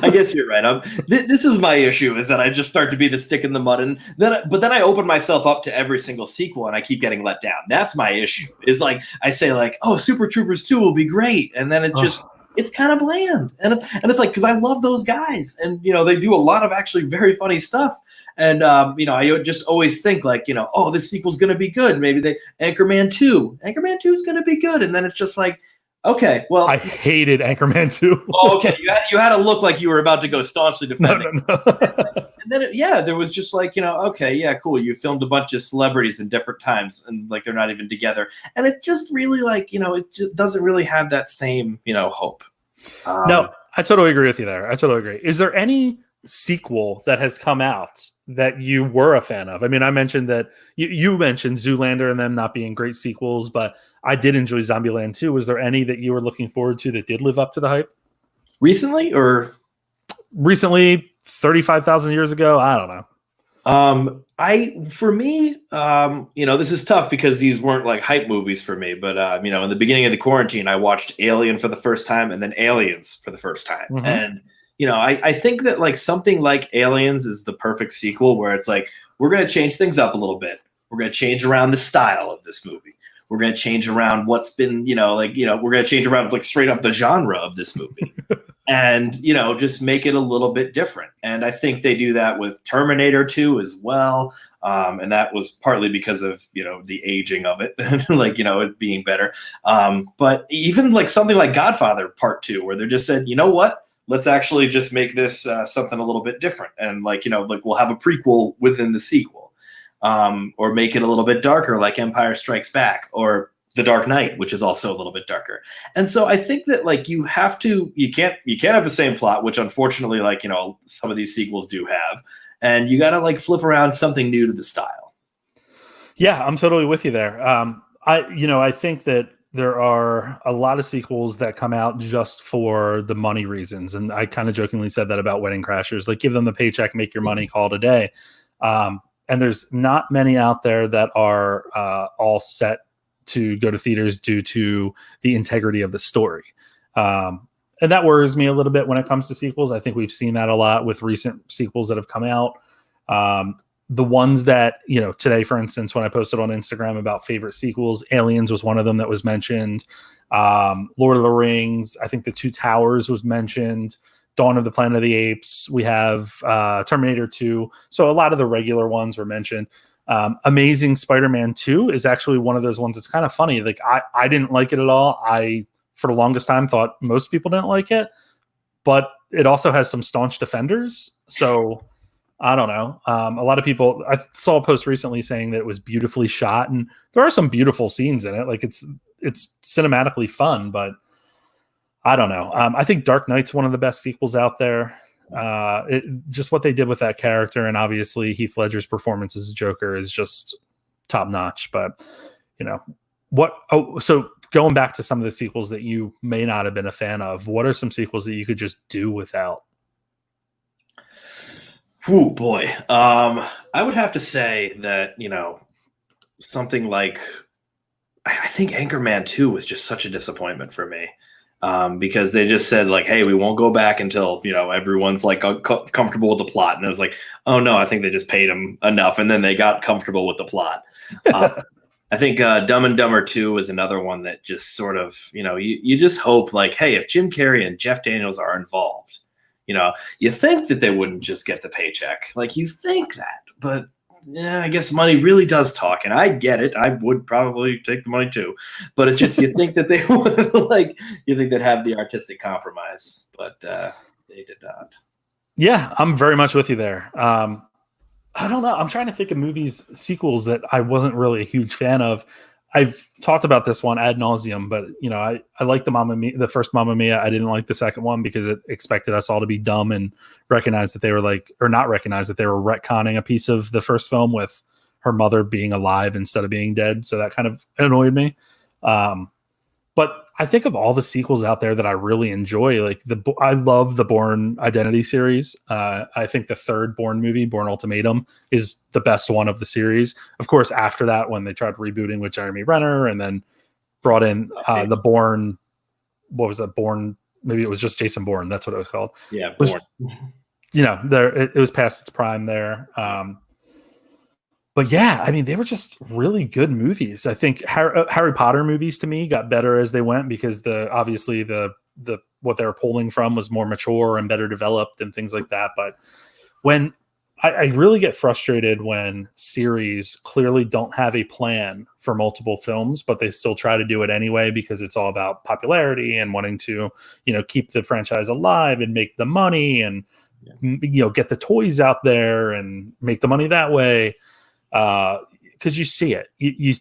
I guess you're right. This is my issue, is that I just start to be the stick in the mud, but then I open myself up to every single sequel, and I keep getting let down. That's my issue. Is like I say, like, oh, Super Troopers 2 will be great, and then it's just it's kind of bland, and it's like, because I love those guys, and they do a lot of actually very funny stuff. And, I just always think like, oh, this sequel's going to be good. Maybe Anchorman 2 is going to be good. And then it's just like, okay, well. I hated Anchorman 2. Oh, okay. You had to look like you were about to go staunchly defending. No. And then, there was just like, okay, yeah, cool. You filmed a bunch of celebrities in different times and like they're not even together. And it just really like, it just doesn't really have that same, hope. No, I totally agree with you there. I totally agree. Is there any sequel that has come out that you were a fan of? I mean, I mentioned that you mentioned Zoolander and them not being great sequels, but I did enjoy Zombieland 2. Was there any that you were looking forward to that did live up to the hype? Recently, 35,000 years ago? I don't know. For me, this is tough because these weren't like hype movies for me, but, in the beginning of the quarantine, I watched Alien for the first time and then Aliens for the first time. Mm-hmm. And, I think that like something like Aliens is the perfect sequel where it's like, we're going to change things up a little bit. We're going to change around the style of this movie. We're going to change around what's been, we're going to change around like straight up the genre of this movie and, just make it a little bit different. And I think they do that with Terminator 2 as well. And that was partly because of, the aging of it, like, it being better. But even like something like Godfather Part 2, where they just said, you know what? Let's actually just make this something a little bit different. And like, like we'll have a prequel within the sequel, or make it a little bit darker, like Empire Strikes Back or The Dark Knight, which is also a little bit darker. And so I think that like you can't have the same plot, which unfortunately, like, some of these sequels do have, and you got to like flip around something new to the style. Yeah, I'm totally with you there. I think that there are a lot of sequels that come out just for the money reasons. And I kind of jokingly said that about Wedding Crashers, like give them the paycheck, make your money, call it a day. And there's not many out there that are all set to go to theaters due to the integrity of the story. And that worries me a little bit when it comes to sequels. I think we've seen that a lot with recent sequels that have come out. The ones that, today, for instance, when I posted on Instagram about favorite sequels, Aliens was one of them that was mentioned. Lord of the Rings, I think The Two Towers was mentioned. Dawn of the Planet of the Apes. We have Terminator 2. So a lot of the regular ones were mentioned. Amazing Spider-Man 2 is actually one of those ones that's kind of funny. Like I didn't like it at all. I, for the longest time, thought most people didn't like it. But it also has some staunch defenders. So I don't know. A lot of people, I saw a post recently saying that it was beautifully shot, and there are some beautiful scenes in it. Like it's cinematically fun, but I don't know. I think Dark Knight's one of the best sequels out there. Just what they did with that character, and obviously Heath Ledger's performance as a Joker is just top notch. But so going back to some of the sequels that you may not have been a fan of, what are some sequels that you could just do without? Oh boy. I would have to say that, something like, I think Anchorman 2 was just such a disappointment for me. Because they just said like, hey, we won't go back until, everyone's like comfortable with the plot. And it was like, oh no, I think they just paid them enough. And then they got comfortable with the plot. I think Dumb and Dumber 2 is another one that just sort of, you just hope like, hey, if Jim Carrey and Jeff Daniels are involved, you think that they wouldn't just get the paycheck. Like you think that, but yeah, I guess money really does talk, and I get it. I would probably take the money too, but it's just, you think that they would you think they'd have the artistic compromise, but they did not. Yeah, I'm very much with you there. I don't know. I'm trying to think of sequels that I wasn't really a huge fan of. I've talked about this one ad nauseum, but I like the first Mamma Mia. I didn't like the second one because it expected us all to be dumb and recognize that they were not recognize that they were retconning a piece of the first film with her mother being alive instead of being dead. So that kind of annoyed me. But I think of all the sequels out there that I really enjoy. Like I love the Bourne Identity series. I think the third Bourne movie, Bourne Ultimatum, is the best one of the series. Of course, after that, when they tried rebooting with Jeremy Renner and then brought in the Bourne, what was that? Bourne? Maybe it was just Jason Bourne. That's what it was called. Yeah, Bourne. It was past its prime there. But yeah, I mean, they were just really good movies. I think Harry Potter movies to me got better as they went because obviously the what they were pulling from was more mature and better developed and things like that. But when I really get frustrated when series clearly don't have a plan for multiple films, but they still try to do it anyway because it's all about popularity and wanting to, keep the franchise alive and make the money and get the toys out there and make the money that way. Because you see it. You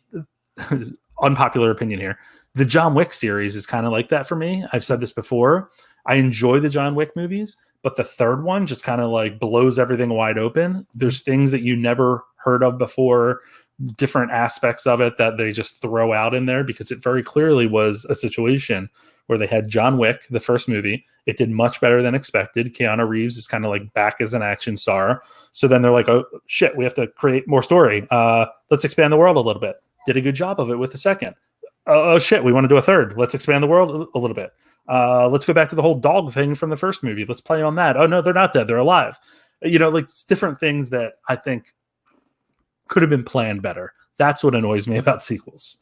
unpopular opinion here. The John Wick series is kind of like that for me. I've said this before. I enjoy the John Wick movies, but the third one just kind of like blows everything wide open. There's things that you never heard of before, different aspects of it that they just throw out in there because it very clearly was a situation where they had John Wick, the first movie. It did much better than expected. Keanu Reeves is kind of like back as an action star. So then they're like, oh, shit, we have to create more story. Let's expand the world a little bit. Did a good job of it with the second. Oh, shit, we want to do a third. Let's expand the world a little bit. Let's go back to the whole dog thing from the first movie. Let's play on that. Oh, no, they're not dead. They're alive. Like it's different things that I think could have been planned better. That's what annoys me about sequels.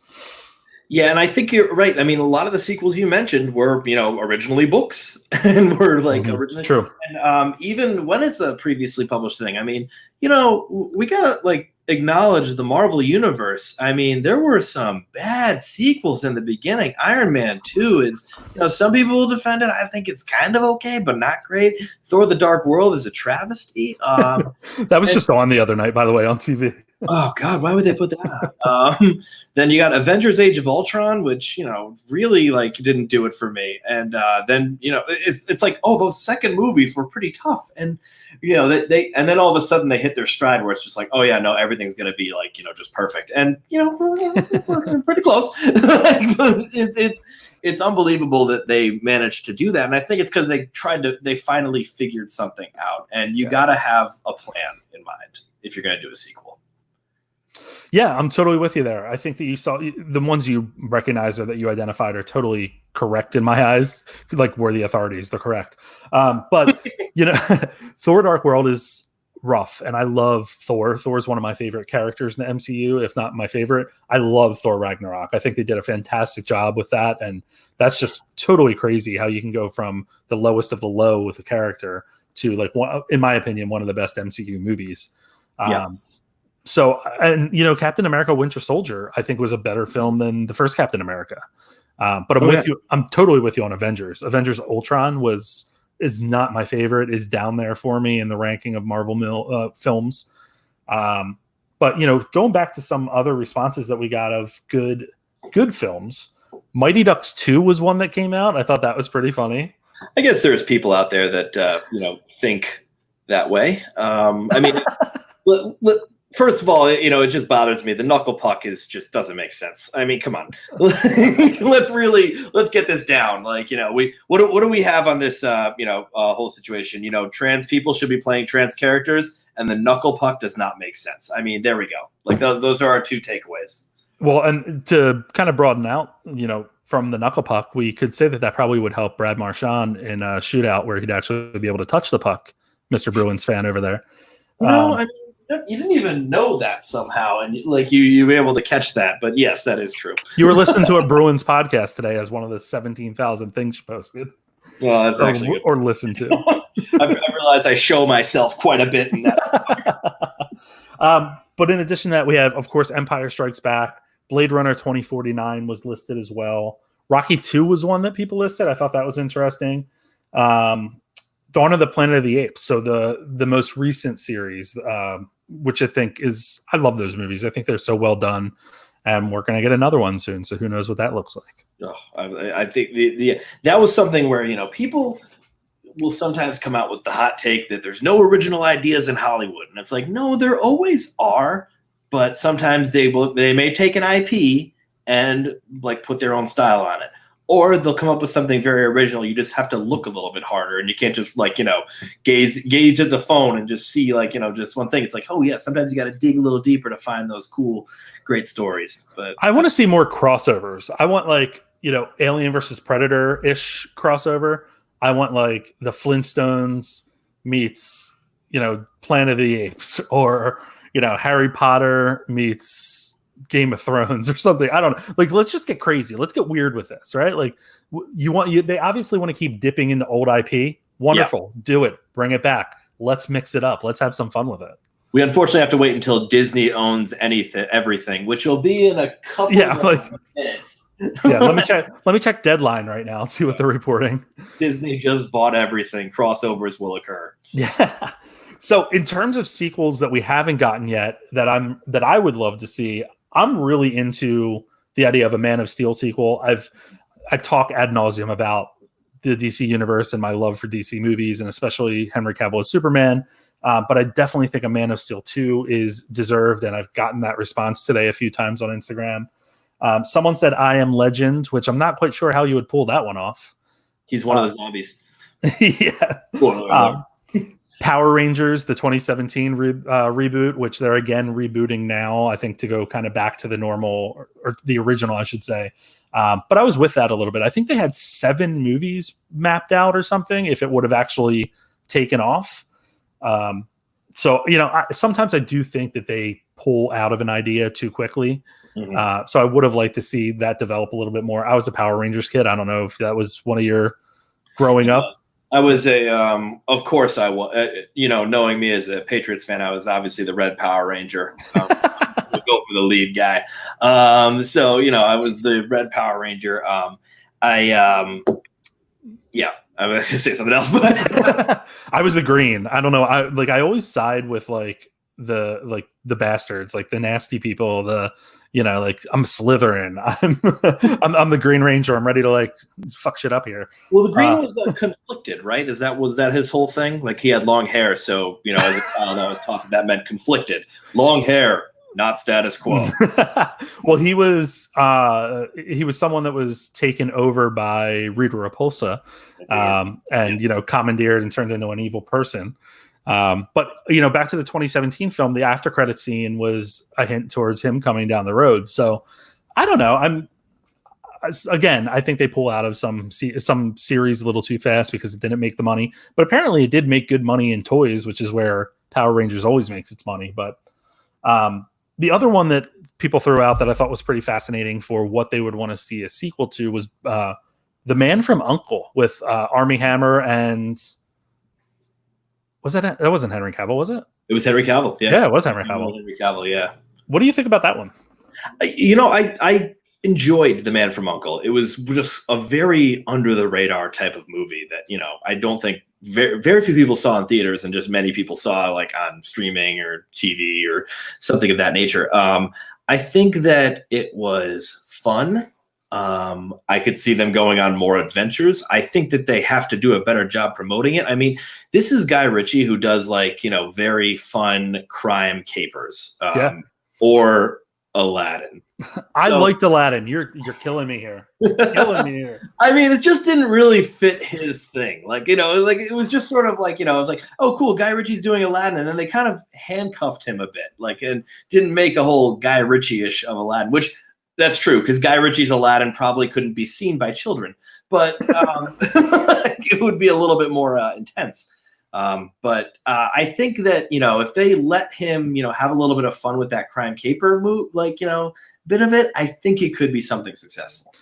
Yeah, and I think you're right. I mean, a lot of the sequels you mentioned were, originally books and were like originally true. And even when it's a previously published thing, I mean, we gotta like acknowledge the Marvel universe. I mean, there were some bad sequels in the beginning. Iron Man 2 is, some people will defend it. I think it's kind of okay, but not great. Thor: The Dark World is a travesty. That was just on the other night, by the way, on TV. Oh God, why would they put that on? Then you got Avengers: Age of Ultron, which really like didn't do it for me. And then it's like, oh, those second movies were pretty tough, and they and then all of a sudden they hit their stride where it's just like, oh yeah, no, everything's gonna be like just perfect, and we're pretty close. It's unbelievable that they managed to do that, and I think it's because they finally figured something out, and you got to have a plan in mind if you're gonna do a sequel. Yeah, I'm totally with you there. I think that you saw the ones you recognize or that you identified are totally correct in my eyes. Like we're the authorities, they're correct. But Thor: Dark World is rough, and I love Thor. Thor is one of my favorite characters in the MCU, if not my favorite. I love Thor Ragnarok. I think they did a fantastic job with that, and that's just totally crazy how you can go from the lowest of the low with a character to like in my opinion, one of the best MCU movies. So, and Captain America: Winter Soldier, I think was a better film than the first Captain America. But I'm with you. I'm totally with you on Avengers. Avengers Ultron is not my favorite. Is down there for me in the ranking of Marvel films. But going back to some other responses that we got of good films, Mighty Ducks 2 was one that came out. I thought that was pretty funny. I guess there's people out there that think that way. I mean. First of all, it just bothers me. The knuckle puck just doesn't make sense. I mean, come on, let's get this down. Like, what do we have on this, whole situation? Trans people should be playing trans characters, and the knuckle puck does not make sense. I mean, there we go. Like those are our two takeaways. Well, and to kind of broaden out, from the knuckle puck, we could say that probably would help Brad Marchand in a shootout where he'd actually be able to touch the puck. Mr. Bruins fan over there. No, I mean. You didn't even know that somehow, and you were able to catch that. But yes, that is true. You were listening to a Bruins podcast today as one of the 17,000 things you posted. Well, that's actually good. Or listened to. I realize I show myself quite a bit in that. But in addition to that, we have, of course, Empire Strikes Back. Blade Runner 2049 was listed as well. Rocky 2 was one that people listed. I thought that was interesting. Dawn of the Planet of the Apes. So the most recent series, which I think I love those movies. I think they're so well done, and we're going to get another one soon. So who knows what that looks like? Oh, I think that was something where, people will sometimes come out with the hot take that there's no original ideas in Hollywood. And it's like, no, there always are, but sometimes they may take an IP and like put their own style on it. or they'll come up with something very original. You just have to look a little bit harder, and you can't just like, gauge at the phone and just see like, just one thing. It's like, oh yeah, sometimes you got to dig a little deeper to find those cool, great stories. But I want to see more crossovers. I want like, Alien versus Predator-ish crossover. I want like the Flintstones meets, Planet of the Apes, or, Harry Potter meets Game of Thrones or something. I don't know. Like, let's just get crazy. Let's get weird with this, right? Like, they obviously want to keep dipping into old IP. Wonderful. Yeah. Do it. Bring it back. Let's mix it up. Let's have some fun with it. We unfortunately have to wait until Disney owns everything, which will be in a couple of minutes. Yeah, let me check Deadline right now and see what they're reporting. Disney just bought everything. Crossovers will occur. Yeah. So in terms of sequels that we haven't gotten yet that I would love to see, I'm really into the idea of a Man of Steel sequel. I talk ad nauseum about the DC universe and my love for DC movies, and especially Henry Cavill as Superman. But I definitely think a Man of Steel 2 is deserved, and I've gotten that response today a few times on Instagram. Someone said I Am Legend, which I'm not quite sure how you would pull that one off. He's one of the zombies. Yeah. Power Rangers, the 2017 reboot, which they're again rebooting now, I think, to go kind of back to the normal, or the original, I should say. But I was with that a little bit. I think they had 7 movies mapped out or something, if it would have actually taken off. So, sometimes I do think that they pull out of an idea too quickly. Mm-hmm. So I would have liked to see that develop a little bit more. I was a Power Rangers kid. I don't know if that was one of your growing up. I was of course I was, knowing me as a Patriots fan, I was obviously the Red Power Ranger. We'll go for the lead guy. So, I was the Red Power Ranger. I was gonna say something else, but I was the green. I don't know. I always side with the bastards, like the nasty people, I'm Slytherin. I'm the Green Ranger. I'm ready to fuck shit up here. Well, the green was conflicted, right? Was that his whole thing? Like, he had long hair, so as a child I was taught that meant conflicted. Long hair, not status quo. Well, he was someone that was taken over by Rita Repulsa, and commandeered and turned into an evil person. But back to the 2017 film, the after credit scene was a hint towards him coming down the road. So I don't know. I think they pull out of some series a little too fast because it didn't make the money, but apparently it did make good money in toys, which is where Power Rangers always makes its money. But the other one that people threw out that I thought was pretty fascinating for what they would want to see a sequel to was The Man from U.N.C.L.E. with Armie Hammer and... That wasn't Henry Cavill, was it? It was Henry Cavill. Yeah, it was Henry Cavill. Henry Cavill, yeah. What do you think about that one? I enjoyed The Man from U.N.C.L.E. It was just a very under the radar type of movie that I don't think very, very few people saw in theaters, and just many people saw on streaming or TV or something of that nature. I think that it was fun. I could see them going on more adventures. I think that they have to do a better job promoting it. I mean, this is Guy Ritchie, who does very fun crime capers, or Aladdin. I liked Aladdin. You're killing me here. Killing me here. I mean, it just didn't really fit his thing. It was just sort of it was like, oh, cool, Guy Ritchie's doing Aladdin, and then they kind of handcuffed him a bit, and didn't make a whole Guy Ritchie-ish of Aladdin, which. That's true, because Guy Ritchie's Aladdin probably couldn't be seen by children, but it would be a little bit more intense. But I think that, if they let him, have a little bit of fun with that crime caper bit of it, I think it could be something successful.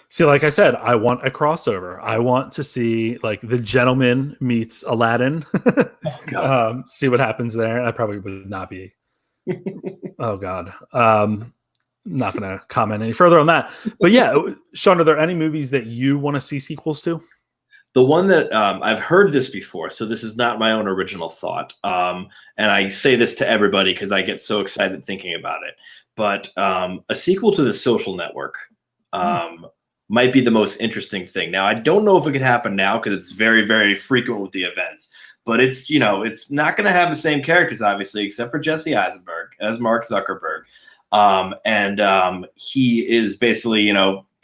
See, like I said, I want a crossover. I want to see The Gentleman meets Aladdin. Oh, see what happens there. I probably would not be. Oh God. Not going to comment any further on that. But yeah, Sean, are there any movies that you want to see sequels to? The one that I've heard this before, so this is not my own original thought. And I say this to everybody because I get so excited thinking about it. But a sequel to The Social Network might be the most interesting thing. Now, I don't know if it could happen now because it's very, very frequent with the events. But it's, it's not going to have the same characters, obviously, except for Jesse Eisenberg as Mark Zuckerberg. And he is basically,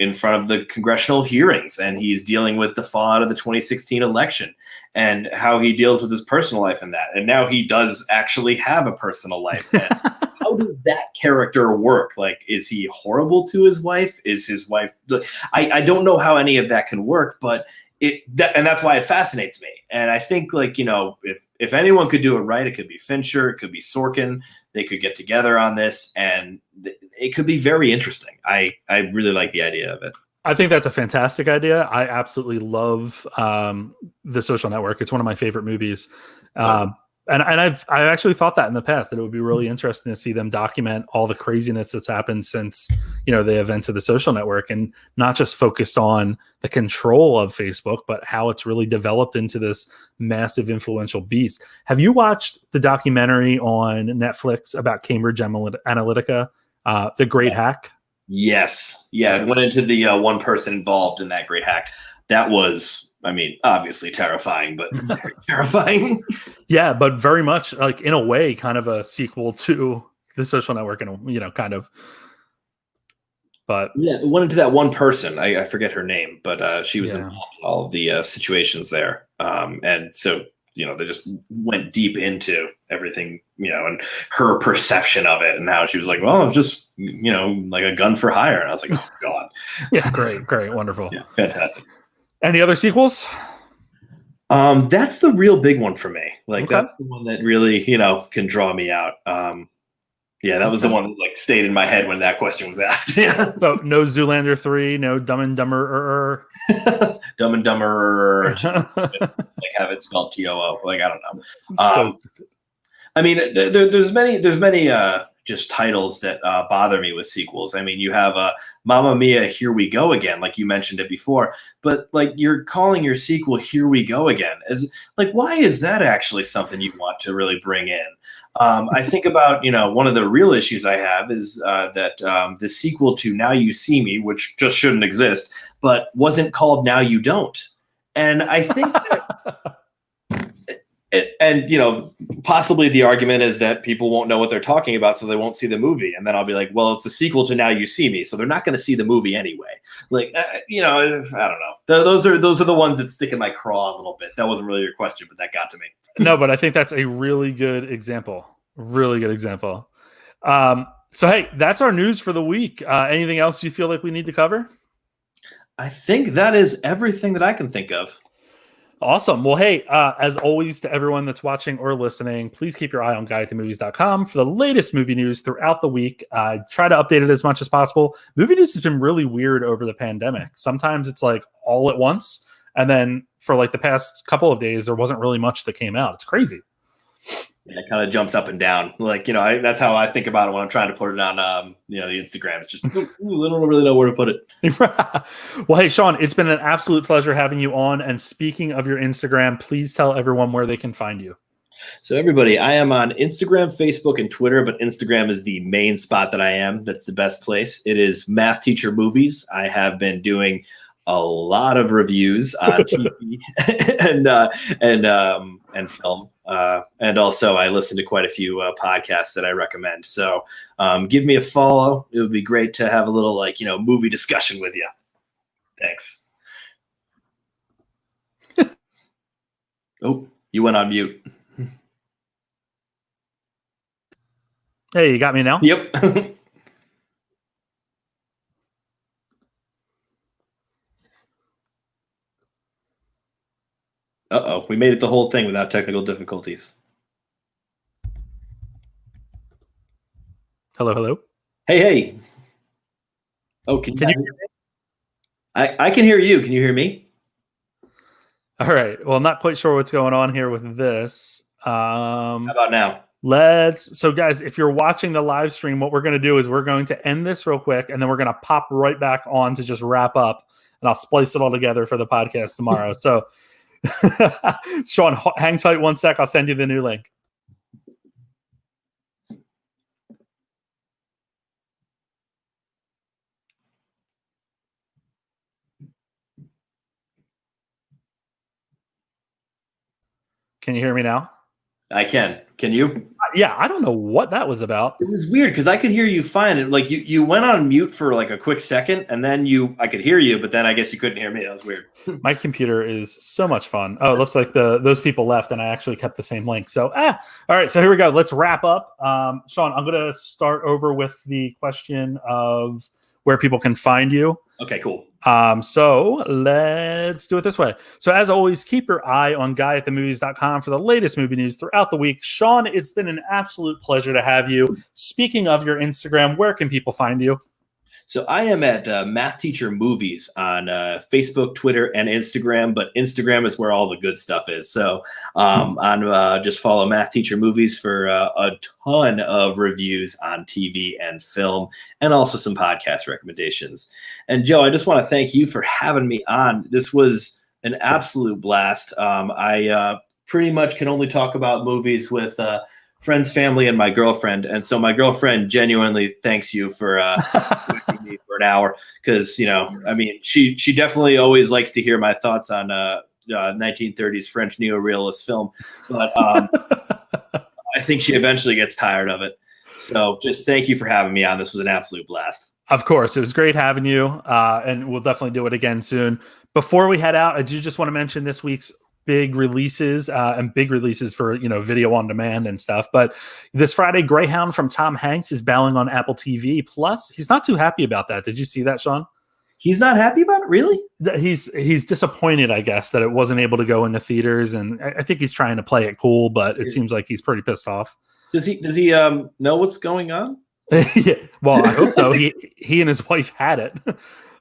in front of the congressional hearings, and he's dealing with the fallout of the 2016 election and how he deals with his personal life in that. And now he does actually have a personal life. And how does that character work? Like, is he horrible to his wife? Is his wife? I don't know how any of that can work, but and that's why it fascinates me. And I think, like, if anyone could do it right, it could be Fincher, it could be Sorkin. They could get together on this, and it could be very interesting. I really like the idea of it. I think that's a fantastic idea. I absolutely love The Social Network. It's one of my favorite movies. And I've actually thought that in the past, that it would be really interesting to see them document all the craziness that's happened since, the events of The Social Network, and not just focused on the control of Facebook, but how it's really developed into this massive influential beast. Have you watched the documentary on Netflix about Cambridge Analytica, The Great Hack? Yes. Yeah. It went into the one person involved in that great hack. That was, obviously terrifying, but very terrifying. Yeah, but very much, like, in a way, kind of a sequel to The Social Network, and kind of. But yeah, it went into that one person. I forget her name, but she was involved in all of the situations there, and so they just went deep into everything, and her perception of it, and how she was like, well, it's just like a gun for hire, and I was like, oh god. Yeah, great, wonderful. Yeah, fantastic. Any other sequels? That's the real big one for me. Like, Okay. That's the one that really, can draw me out. Yeah, that was the one that, like, stayed in my head when that question was asked. Yeah. So no Zoolander 3, no Dumb and Dumber. Dumb and Dumber, like, have it spelled TOO. Like, I don't know. There's many just titles that bother me with sequels. You have Mamma Mia, Here We Go Again, like you mentioned it before, but like, you're calling your sequel Here We Go Again. As like, why is that actually something you want to really bring in? I think about, one of the real issues I have is that the sequel to Now You See Me, which just shouldn't exist, but wasn't called Now You Don't. And I think that possibly the argument is that people won't know what they're talking about, so they won't see the movie. And then I'll be like, well, it's a sequel to Now You See Me, so they're not going to see the movie anyway. Like, I don't know. Those are the ones that stick in my craw a little bit. That wasn't really your question, but that got to me. No, but I think that's a really good example. Really good example. So, hey, that's our news for the week. Anything else you feel like we need to cover? I think that is everything that I can think of. Awesome. Well, hey, as always, to everyone that's watching or listening, please keep your eye on GuyAtTheMovies.com for the latest movie news throughout the week. Try to update it as much as possible. Movie news has been really weird over the pandemic. Sometimes it's like all at once, and then for like the past couple of days, there wasn't really much that came out. It's crazy. Yeah, it kind of jumps up and down. Like, that's how I think about it when I'm trying to put it on, the Instagram. It's just, I don't really know where to put it. Well, hey, Sean, it's been an absolute pleasure having you on. And speaking of your Instagram, please tell everyone where they can find you. So, everybody, I am on Instagram, Facebook, and Twitter, but Instagram is the main spot that I am. That's the best place. It is Math Teacher Movies. I have been doing a lot of reviews on TV and film. And also, I listen to quite a few podcasts that I recommend. So give me a follow. It would be great to have a little, movie discussion with you. Thanks. Oh, you went on mute. Hey, you got me now? Yep. Uh-oh, we made it the whole thing without technical difficulties. Hello. Hey. Oh, can you hear me? I can hear you. Can you hear me? All right. Well, I'm not quite sure what's going on here with this. How about now? So guys, if you're watching the live stream, what we're going to do is we're going to end this real quick, and then we're going to pop right back on to just wrap up, and I'll splice it all together for the podcast tomorrow. So Sean, hang tight 1 sec. I'll send you the new link. Can you hear me now? I can. Can you? Yeah, I don't know what that was about. It was weird because I could hear you fine. And like you went on mute for like a quick second, and then I could hear you, but then I guess you couldn't hear me. That was weird. My computer is so much fun. Oh, it looks like those people left, and I actually kept the same link. So, all right. So here we go. Let's wrap up. Sean, I'm going to start over with the question of where people can find you. Okay, cool. So let's do it this way. So as always, keep your eye on guyatthemovies.com for the latest movie news throughout the week. Sean, it's been an absolute pleasure to have you. Speaking of your Instagram, where can people find you? So I am at Math Teacher Movies on Facebook, Twitter, and Instagram. But Instagram is where all the good stuff is. So just follow Math Teacher Movies for a ton of reviews on TV and film, and also some podcast recommendations. And Joe, I just want to thank you for having me on. This was an absolute blast. I pretty much can only talk about movies with friends, family, and my girlfriend. And so my girlfriend genuinely thanks you for with me for an hour, because, I mean, she definitely always likes to hear my thoughts on 1930s French neorealist film. But I think she eventually gets tired of it. So just thank you for having me on. This was an absolute blast. Of course. It was great having you. And we'll definitely do it again soon. Before we head out, I do just want to mention this week's big releases and big releases for video on demand and stuff. But this Friday, Greyhound from Tom Hanks is bailing on Apple TV Plus. He's not too happy about that. Did you see that, Sean? He's not happy about it, really? He's disappointed, I guess, that it wasn't able to go in the theaters, and I think he's trying to play it cool, but it seems like he's pretty pissed off. Does he know what's going on? Yeah, well, I hope so. He and his wife had it.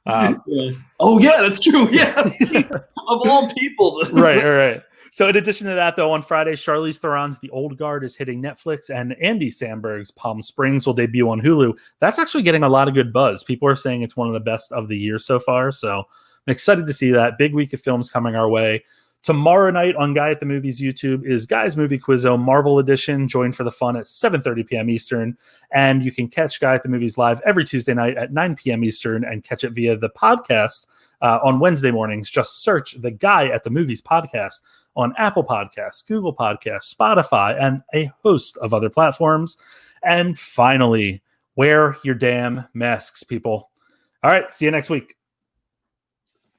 Oh yeah, that's true. Yeah, of all people. Right. So in addition to that, though, on Friday, Charlize Theron's The Old Guard is hitting Netflix, and Andy Samberg's Palm Springs will debut on Hulu. That's actually getting a lot of good buzz. People are saying it's one of the best of the year so far. So I'm excited to see that. Big week of films coming our way. Tomorrow night on Guy at the Movies YouTube is Guy's Movie Quizzo Marvel Edition. Join for the fun at 7:30 p.m. Eastern. And you can catch Guy at the Movies live every Tuesday night at 9 p.m. Eastern and catch it via the podcast on Wednesday mornings. Just search the Guy at the Movies podcast on Apple Podcasts, Google Podcasts, Spotify, and a host of other platforms. And finally, wear your damn masks, people. All right, see you next week.